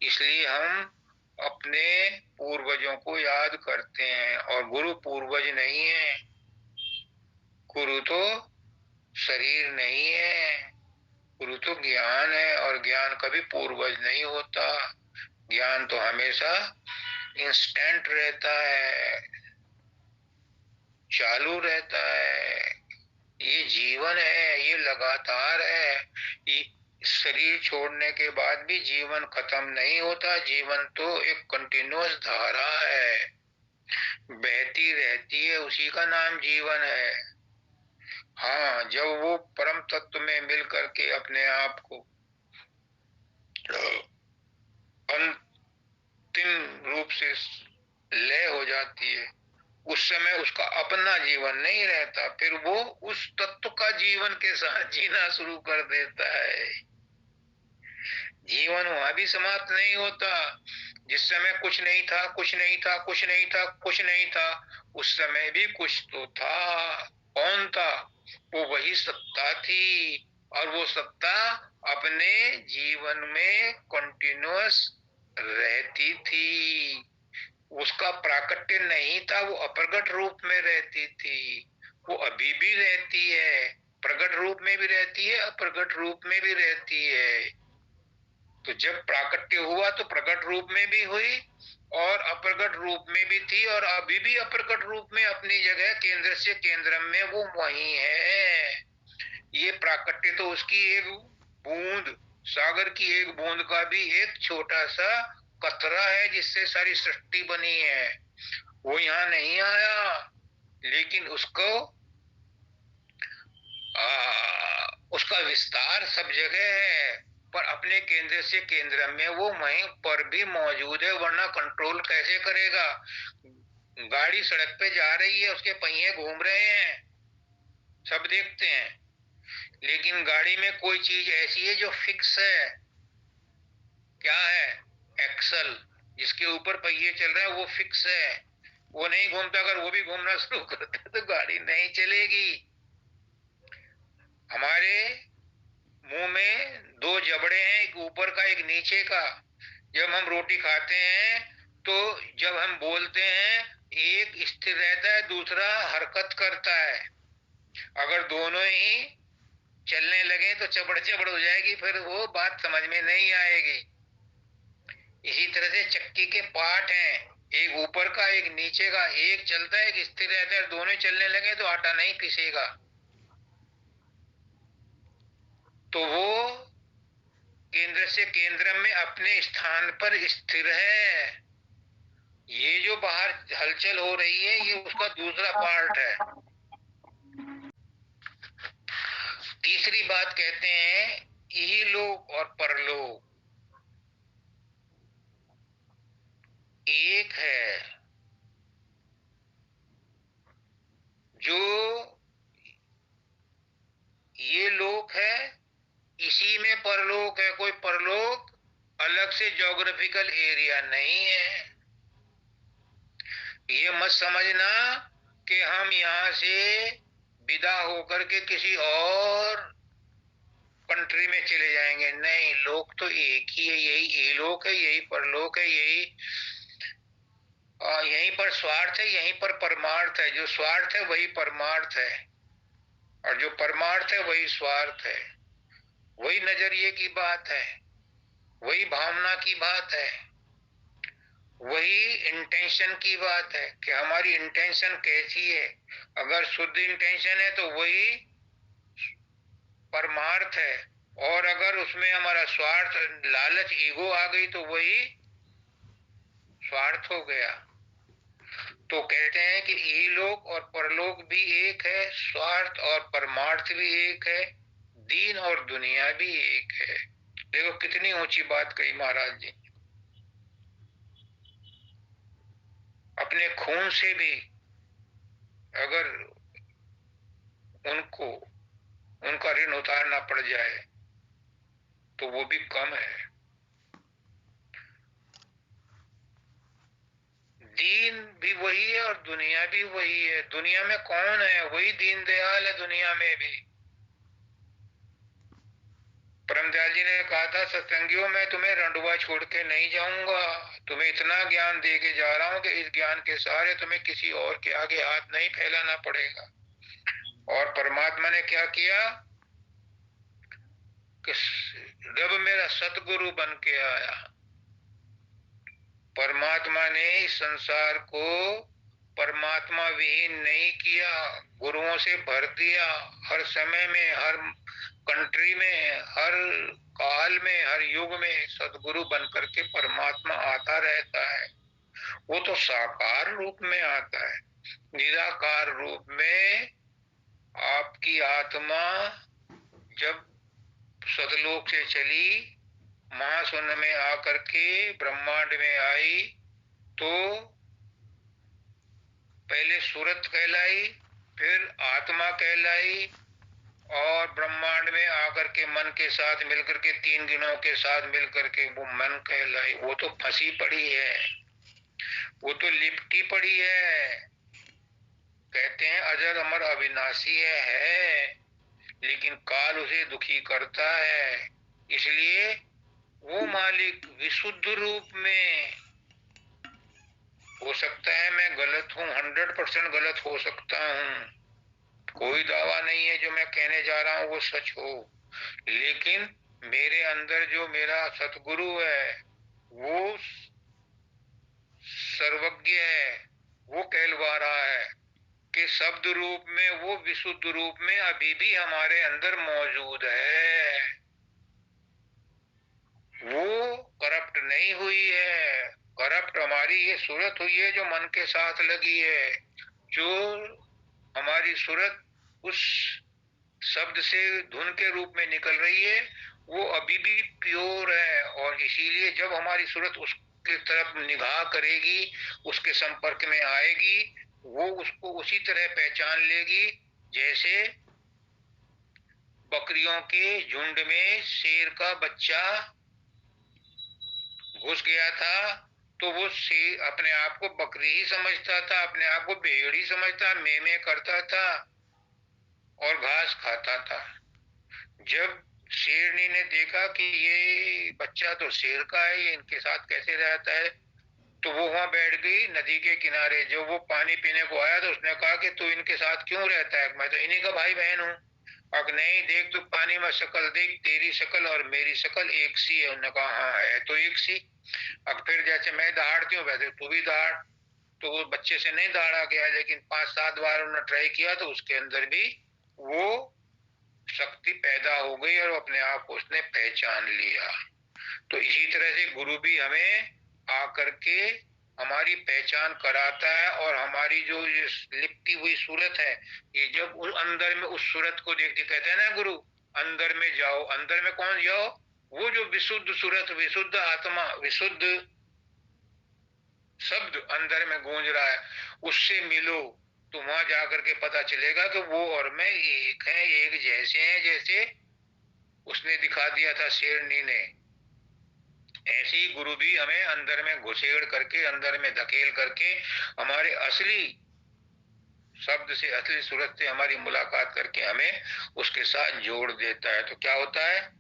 इसलिए हम अपने पूर्वजों को याद करते हैं, और गुरु पूर्वज नहीं है, गुरु तो शरीर नहीं है, गुरु तो ज्ञान है, और ज्ञान कभी पूर्वज नहीं होता। ज्ञान तो हमेशा इंस्टेंट रहता है, चालू रहता है। ये जीवन है, ये लगातार है। ये शरीर छोड़ने के बाद भी जीवन खत्म नहीं होता। जीवन तो एक कंटिन्यूअस धारा है, बहती रहती है, उसी का नाम जीवन है। हाँ, जब वो परम तत्व में मिल करके अपने आप को अंतिम अंतिम रूप से लय हो जाती है, उस समय उसका अपना जीवन नहीं रहता, फिर वो उस तत्व का जीवन के साथ जीना शुरू कर देता है। जीवन वहां भी समाप्त नहीं होता। जिस समय कुछ नहीं था, कुछ नहीं था, कुछ नहीं था, कुछ नहीं था, उस समय भी कुछ तो था। कौन था? वो वही सत्ता थी, और वो सत्ता अपने जीवन में कंटिन्यूअस रहती थी। उसका प्राकट्य नहीं था, वो अप्रगट रूप में रहती थी। वो अभी भी रहती है, प्रगट रूप में भी रहती है, अप्रगट रूप में भी रहती है। तो जब प्राकट्य हुआ तो प्रकट रूप में भी हुई और अप्रगट रूप में भी थी, और अभी भी अप्रगट रूप में अपनी जगह केंद्र से केंद्र में वो वही है। ये प्राकट्य तो उसकी एक बूंद, सागर की एक बूंद का भी एक छोटा सा कतरा है जिससे सारी सृष्टि बनी है। वो यहाँ नहीं आया, लेकिन उसका विस्तार सब जगह है, पर अपने केंद्र से केंद्र में वो वहीं पर भी मौजूद है, वरना कंट्रोल कैसे करेगा? गाड़ी सड़क पे जा रही है, उसके पहिए घूम रहे हैं, सब देखते हैं, लेकिन गाड़ी में कोई चीज ऐसी है जो फिक्स है। क्या है? एक्सल, जिसके ऊपर पहिए चल रहे हैं वो फिक्स है, वो नहीं घूमता। अगर वो भी घूमना शुरू करता तो गाड़ी नहीं चलेगी। हमारे मुंह में दो जबड़े हैं, एक ऊपर का एक नीचे का। जब हम रोटी खाते हैं तो जब हम बोलते हैं, एक स्थिर रहता है, दूसरा हरकत करता है। अगर दोनों ही चलने लगे तो चबड़ चबड़ हो जाएगी, फिर वो बात समझ में नहीं आएगी। इसी तरह से चक्की के पार्ट हैं, एक ऊपर का एक नीचे का, एक चलता है एक स्थिर रहता है, दोनों चलने लगे तो आटा नहीं पिसेगा। तो वो केंद्र से केंद्र में अपने स्थान पर स्थिर है। ये जो बाहर हलचल हो रही है ये उसका दूसरा पार्ट है। तीसरी बात कहते हैं, यही लोक और परलोक एक है। जो ये लोक है इसी में परलोक है, कोई परलोक अलग से ज्योग्राफिकल एरिया नहीं है। ये मत समझना कि हम यहाँ से विदा होकर के किसी और कंट्री में चले जाएंगे। नहीं, लोक तो एक ही है, यही लोक है, यही परलोक है, यहीं पर स्वार्थ है, यहीं पर परमार्थ है। जो स्वार्थ है वही परमार्थ है, और जो परमार्थ है वही स्वार्थ है। वही नजरिए की बात है, वही भावना की बात है, वही इंटेंशन की बात है कि हमारी इंटेंशन कैसी है। अगर शुद्ध इंटेंशन है तो वही परमार्थ है, और अगर उसमें हमारा स्वार्थ, लालच, ईगो आ गई तो वही स्वार्थ हो गया। तो कहते हैं कि इहलोक और परलोक भी एक है, स्वार्थ और परमार्थ भी एक है, दीन और दुनिया भी एक है। देखो कितनी ऊंची बात कही महाराज जी। अपने खून से भी अगर उनको उनका ऋण उतारना पड़ जाए तो वो भी कम है। दीन भी वही है और दुनिया भी वही है। दुनिया में कौन है? वही दीन दयाल है दुनिया में भी। परमदयाल जी ने कहा था, सत्संगियों मैं तुम्हें रंडुआ छोड़ के नहीं जाऊंगा, तुम्हें इतना ज्ञान दे के जा रहा हूं कि इस ज्ञान के सहारे तुम्हें किसी और के आगे हाथ नहीं फैलाना पड़ेगा। और परमात्मा ने क्या किया कि जब मेरा सतगुरु बन के आया, परमात्मा ने इस संसार को परमात्मा विहीन नहीं किया, गुरुओं से भर दिया। हर समय में, हर कंट्री में, हर काल में, हर युग में सदगुरु बनकर के परमात्मा आता रहता है। वो तो साकार रूप में आता है। निराकार रूप में आपकी आत्मा जब सतलोक से चली महाशून्य में आकर के ब्रह्मांड में आई तो पहले सूरत कहलाई, फिर आत्मा कहलाई, और ब्रह्मांड में आकर के मन के साथ मिलकर के, तीन गुणों के साथ मिलकर के वो मन कहलाई। वो तो फंसी पड़ी है, वो तो लिपटी पड़ी है। कहते हैं अजर अमर अविनाशी है, लेकिन काल उसे दुखी करता है। इसलिए वो मालिक विशुद्ध रूप में, हो सकता है मैं गलत हूं, 100% गलत हो सकता हूं, कोई दावा नहीं है जो मैं कहने जा रहा हूं वो सच हो, लेकिन मेरे अंदर जो मेरा सतगुरु है वो सर्वज्ञ है, वो कहलवा रहा है कि शब्द रूप में वो विशुद्ध रूप में अभी भी हमारे अंदर मौजूद है। वो करप्ट नहीं हुई है। करप्ट हमारी ये सूरत हुई है जो मन के साथ लगी है। जो हमारी सूरत उस शब्द से धुन के रूप में निकल रही है वो अभी भी प्योर है, और इसीलिए जब हमारी सूरत उसके तरफ निगाह करेगी, उसके संपर्क में आएगी, वो उसको उसी तरह पहचान लेगी जैसे बकरियों के झुंड में शेर का बच्चा घुस गया था, तो वो शेर अपने आप को बकरी ही समझता था, अपने आप को भेड़ ही समझता, में करता था और घास खाता था। जब शेरनी ने देखा कि ये बच्चा तो शेर का है, ये इनके साथ कैसे रहता है, तो वो वहां बैठ गई नदी के किनारे। जब वो पानी पीने को आया तो उसने कहा कि तू इनके साथ क्यों रहता है, मैं तो इन्हीं का भाई बहन हूँ। अब नहीं, देख तू पानी में शक्ल देख, तेरी शक्ल और मेरी शक्ल एक सी है। उन्होंने कहा हाँ है तो एक सी। अब फिर जैसे मैं दहाड़ती हूँ वैसे तू भी दहाड़। तो वो बच्चे से नहीं दहाड़ा गया, लेकिन 5-7 बार उन्होंने ट्राई किया तो उसके अंदर भी वो शक्ति पैदा हो गई और अपने आप को उसने पहचान लिया। तो इसी तरह से गुरु भी हमें आकर के हमारी पहचान कराता है, और हमारी जो ये लिपटी हुई सूरत है, ये जब उस अंदर में उस सूरत को देखते, कहते हैं ना गुरु अंदर में जाओ। अंदर में कौन जाओ? वो जो विशुद्ध सूरत, विशुद्ध आत्मा, विशुद्ध शब्द अंदर में गूंज रहा है, उससे मिलो। तो वहां जाकर के पता चलेगा कि वो और मैं एक हैं, एक जैसे हैं, जैसे उसने दिखा दिया था शेरनी ने। ऐसे ही गुरु भी हमें अंदर में घुसेड़ करके, अंदर में धकेल करके हमारे असली शब्द से, असली सूरत से हमारी मुलाकात करके हमें उसके साथ जोड़ देता है। तो क्या होता है,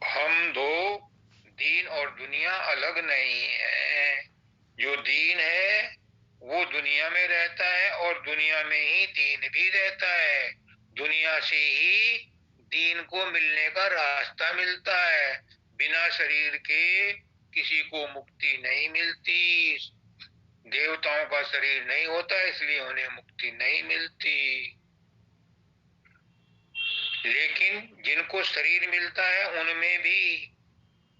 हम दो, दीन और दुनिया अलग नहीं है। जो दीन है वो दुनिया में रहता है, और दुनिया में ही दीन भी रहता है। दुनिया से ही दीन को मिलने का रास्ता मिलता है। बिना शरीर के किसी को मुक्ति नहीं मिलती। देवताओं का शरीर नहीं होता इसलिए उन्हें मुक्ति नहीं मिलती, लेकिन जिनको शरीर मिलता है उनमें भी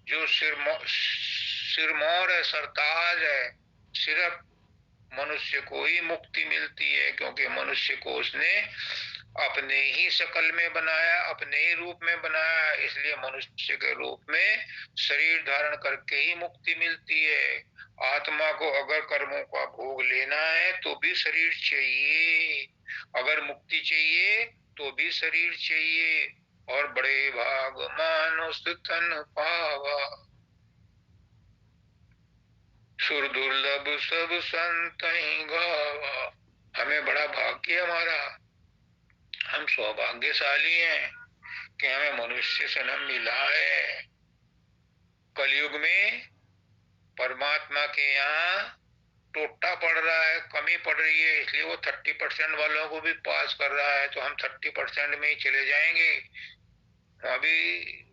जो सिरमौर है, सरताज है, सिर्फ मनुष्य को ही मुक्ति मिलती है, क्योंकि मनुष्य को उसने अपने ही शक्ल में बनाया, अपने ही रूप में बनाया। इसलिए मनुष्य के रूप में शरीर धारण करके ही मुक्ति मिलती है। आत्मा को अगर कर्मों का भोग लेना है तो भी शरीर चाहिए, अगर मुक्ति चाहिए तो भी शरीर चाहिए। और बड़े भाग मानुष तन पावा, सुर दुर्लभ सब संत ही गावा। हमें बड़ा भाग्य हमारा, हम सौभाग्यशाली हैं कि हमें मनुष्य जन्म मिला है। कलयुग में परमात्मा के यहाँ टोटा पड़ रहा है, कमी पड़ रही है, इसलिए वो 30% वालों को भी पास कर रहा है। तो हम 30% में ही चले जाएंगे, अभी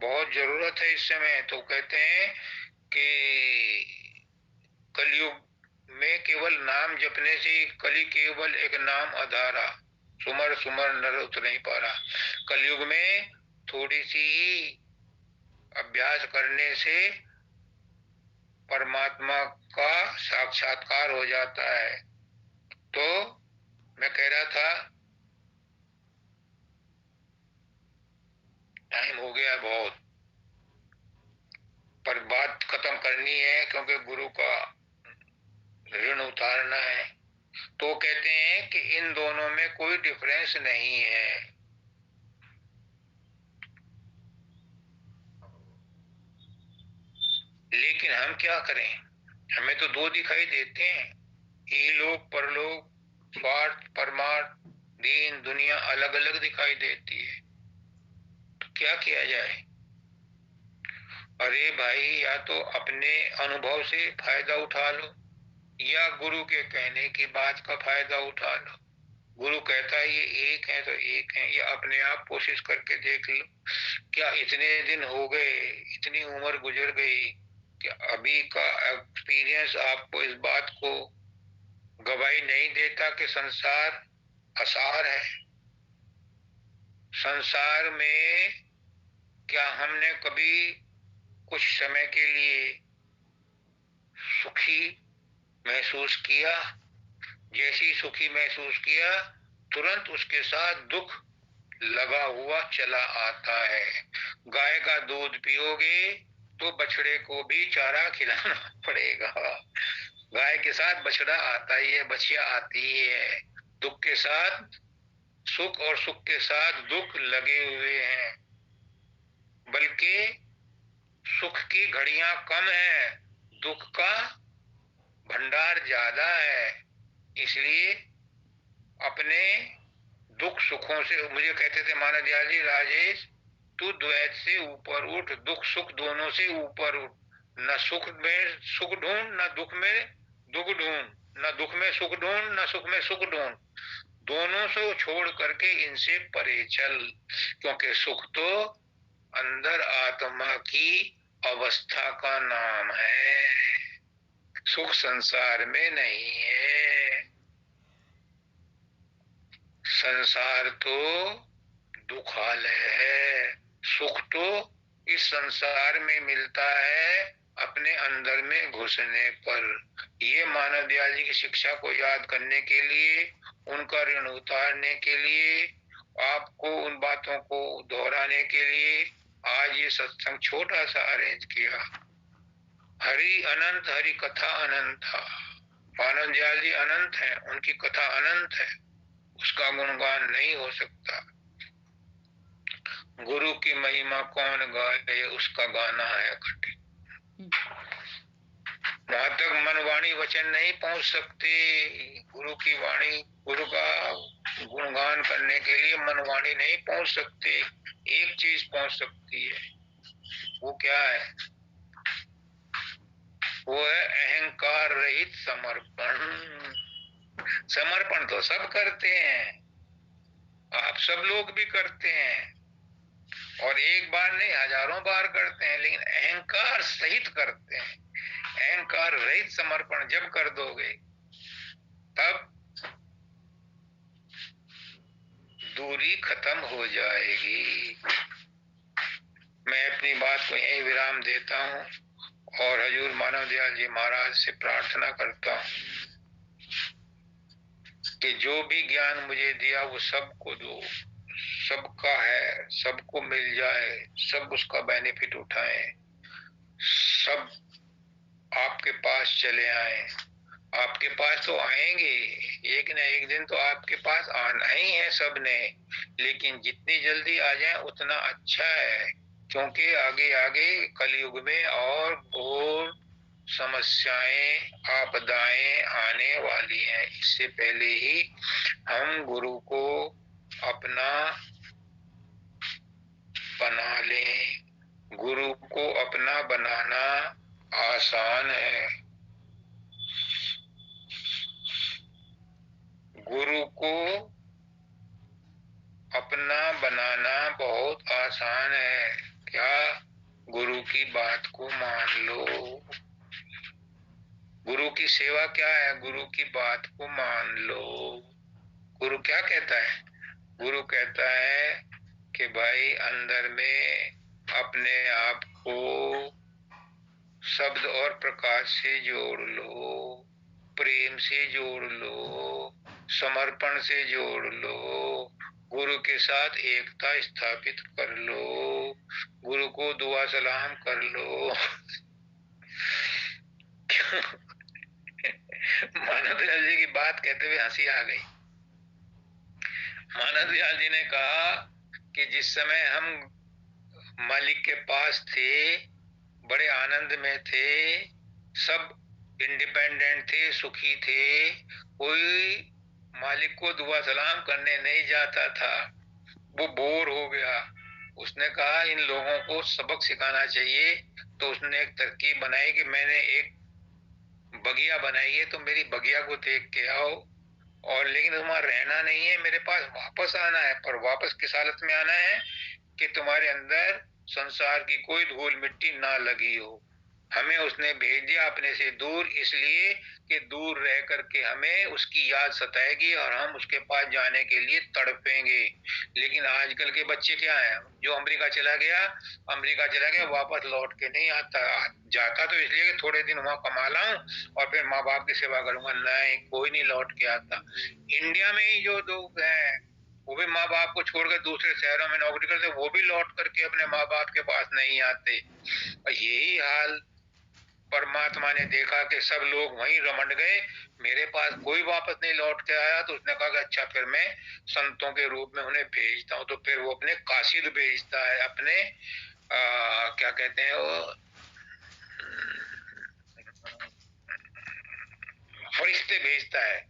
बहुत जरूरत है इस समय। तो कहते हैं कि कलयुग में केवल नाम जपने से, कली केवल एक नाम आधारा, सुमर सुमर नर उतर नहीं पा रहा। कलयुग में थोड़ी सी ही अभ्यास करने से परमात्मा का साक्षात्कार हो जाता है। तो मैं कह रहा था टाइम हो गया बहुत, पर बात खत्म करनी है क्योंकि गुरु का ऋण उतारना है। तो कहते हैं कि इन दोनों में कोई डिफरेंस नहीं है, लेकिन हम क्या करें, हमें तो दो दिखाई देते हैं, इहलोक परलोक, स्वार्थ परमार्थ, दीन दुनिया अलग अलग दिखाई देती है। तो क्या किया जाए? अरे भाई, या तो अपने अनुभव से फायदा उठा लो या गुरु के कहने की बात का फायदा उठा लो। गुरु कहता है ये एक है तो एक है, या अपने आप कोशिश करके देख लो। क्या इतने दिन हो गए, इतनी उम्र गुजर गई, कि अभी का एक्सपीरियंस आपको इस बात को गवाही नहीं देता कि संसार असार है? संसार में क्या हमने कभी कुछ समय के लिए सुखी महसूस किया? जैसी सुखी महसूस किया, तुरंत उसके साथ दुख लगा हुआ चला आता है। गाय का दूध पियोगे तो बछड़े को भी चारा खिलाना पड़ेगा। गाय के साथ बछड़ा आता ही है, बछिया आती ही है। दुख के साथ सुख और सुख के साथ दुख लगे हुए हैं, बल्कि सुख की घड़ियां कम है, दुख का भंडार ज्यादा है। इसलिए अपने दुख सुखों से, मुझे कहते थे मानव जी, राजेश तू द्वैत से ऊपर उठ, दुख सुख दोनों से ऊपर उठ। न सुख में सुख ढूंढ, न दुख में दुख ढूंढ, न दुख में सुख ढूंढ, न सुख में सुख ढूंढ, दोनों से छोड़ करके इनसे परे चल। क्योंकि सुख तो अंदर आत्मा की अवस्था का नाम है, सुख संसार में नहीं है। संसार तो दुखालय है, सुख तो इस संसार में मिलता है अपने अंदर में घुसने पर। ये मानव दयाल जी की शिक्षा को याद करने के लिए, उनका ऋण उतारने के लिए, आपको उन बातों को दोहराने के लिए आज ये सत्संग छोटा सा अरेंज किया। हरि अनंत, हरि कथा अनंत। मानव दयाल जी अनंत है, उनकी कथा अनंत है, उसका गुणगान नहीं हो सकता। गुरु की महिमा कौन गाए, उसका गाना है कठिन। वहां तक मन वाणी वचन नहीं पहुंच सकते। गुरु की वाणी, गुरु का गुणगान करने के लिए मन वाणी नहीं पहुंच सकते। एक चीज पहुंच सकती है, वो क्या है? वो है अहंकार रहित समर्पण। समर्पण तो सब करते हैं, आप सब लोग भी करते हैं, और एक बार नहीं हजारों बार करते हैं, लेकिन अहंकार सहित करते हैं। अहंकार रहित समर्पण जब कर दोगे, तब दूरी खत्म हो जाएगी। मैं अपनी बात को यही विराम देता हूँ और हजूर मानव दयाल जी महाराज से प्रार्थना करता हूँ कि जो भी ज्ञान मुझे दिया वो सबको दो, सबका है, सबको मिल जाए, सब उसका बेनिफिट उठाएं, सब आपके पास चले आए। आपके पास तो आएंगे, एक न एक दिन तो आपके पास आना ही है सबने, लेकिन जितनी जल्दी आ जाए उतना अच्छा है, क्योंकि आगे आगे कलयुग में और घोर समस्याएं, आपदाएं आने वाली हैं। इससे पहले ही हम गुरु को अपना बना लें। गुरु को अपना बनाना आसान है, गुरु को अपना बनाना बहुत आसान है। क्या? गुरु की बात को मान लो। गुरु की सेवा क्या है? गुरु की बात को मान लो। गुरु क्या कहता है? गुरु कहता है कि भाई अंदर में अपने आप को शब्द और प्रकाश से जोड़ लो, प्रेम से जोड़ लो, समर्पण से जोड़ लो, गुरु के साथ एकता स्थापित कर लो। गुरु को दुआ सलाम कर लो। मानवदयाल जी की बात कहते हुए हंसी आ गई। मानवदयाल जी ने कहा कि जिस समय हम मालिक के पास थे, बड़े आनंद में थे, सब इंडिपेंडेंट थे, सुखी थे, कोई मालिक को दुआ सलाम करने नहीं जाता था। वो बोर हो गया। उसने कहा इन लोगों को सबक सिखाना चाहिए। तो उसने एक तरकीब बनाई कि मैंने एक बगिया बनाई है, तो मेरी बगिया को देख के आओ, और लेकिन तुम्हारा रहना नहीं है, मेरे पास वापस आना है। पर वापस किस हालत में आना है कि तुम्हारे अंदर संसार की कोई धूल मिट्टी ना लगी हो। हमें उसने भेज दिया अपने से दूर, इसलिए कि दूर रह करके हमें उसकी याद सताएगी और हम उसके पास जाने के लिए तड़पेंगे। लेकिन आजकल के बच्चे क्या है, जो अमेरिका चला गया वापस लौट के नहीं आता। जाता तो इसलिए कि थोड़े दिन वहां कमा लाऊं और फिर माँ बाप की सेवा करूंगा। नहीं, कोई नहीं लौट के आता। इंडिया में ही जो लोग हैं वो भी माँ बाप को छोड़कर दूसरे शहरों में नौकरी करते, वो भी लौट करके अपने माँ बाप के पास नहीं आते। और यही हाल परमात्मा ने देखा कि सब लोग वहीं रमण गए, मेरे पास कोई वापस नहीं लौट के आया। तो उसने कहा कि अच्छा, फिर मैं संतों के रूप में उन्हें भेजता हूँ। तो फिर वो अपने कासिद भेजता है, अपने क्या कहते हैं वो, फरिश्ते भेजता है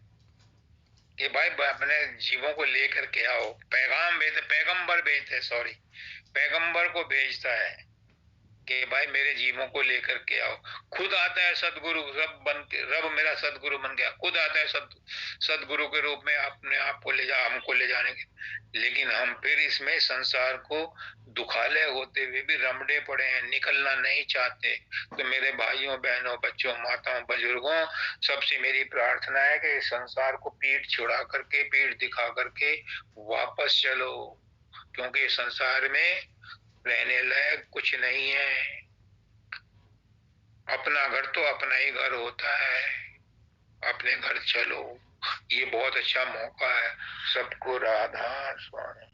कि भाई अपने जीवों को लेकर के आओ। पैगंबर भेजते, सॉरी, पैगंबर को भेजता है कि भाई मेरे जीवों को लेकर के आओ। खुद आता है सदगुरु, रब बन के, रब मेरा सदगुरु बन गया, खुद आता है सदगुरु के रूप में अपने आप को ले जा, हमको ले जाने के। लेकिन हम फिर इसमें संसार को दुखालय होते हुए भी रमड़े पड़े हैं, निकलना नहीं चाहते। तो मेरे भाइयों बहनों बच्चों माताओं बुजुर्गों, सबसे मेरी प्रार्थना है कि संसार को पीठ छुड़ा करके, पीठ दिखा करके वापस चलो, क्योंकि संसार में रहने लायक कुछ नहीं है। अपना घर तो अपना ही घर होता है, अपने घर चलो। ये बहुत अच्छा मौका है। सबको राधा स्वामी।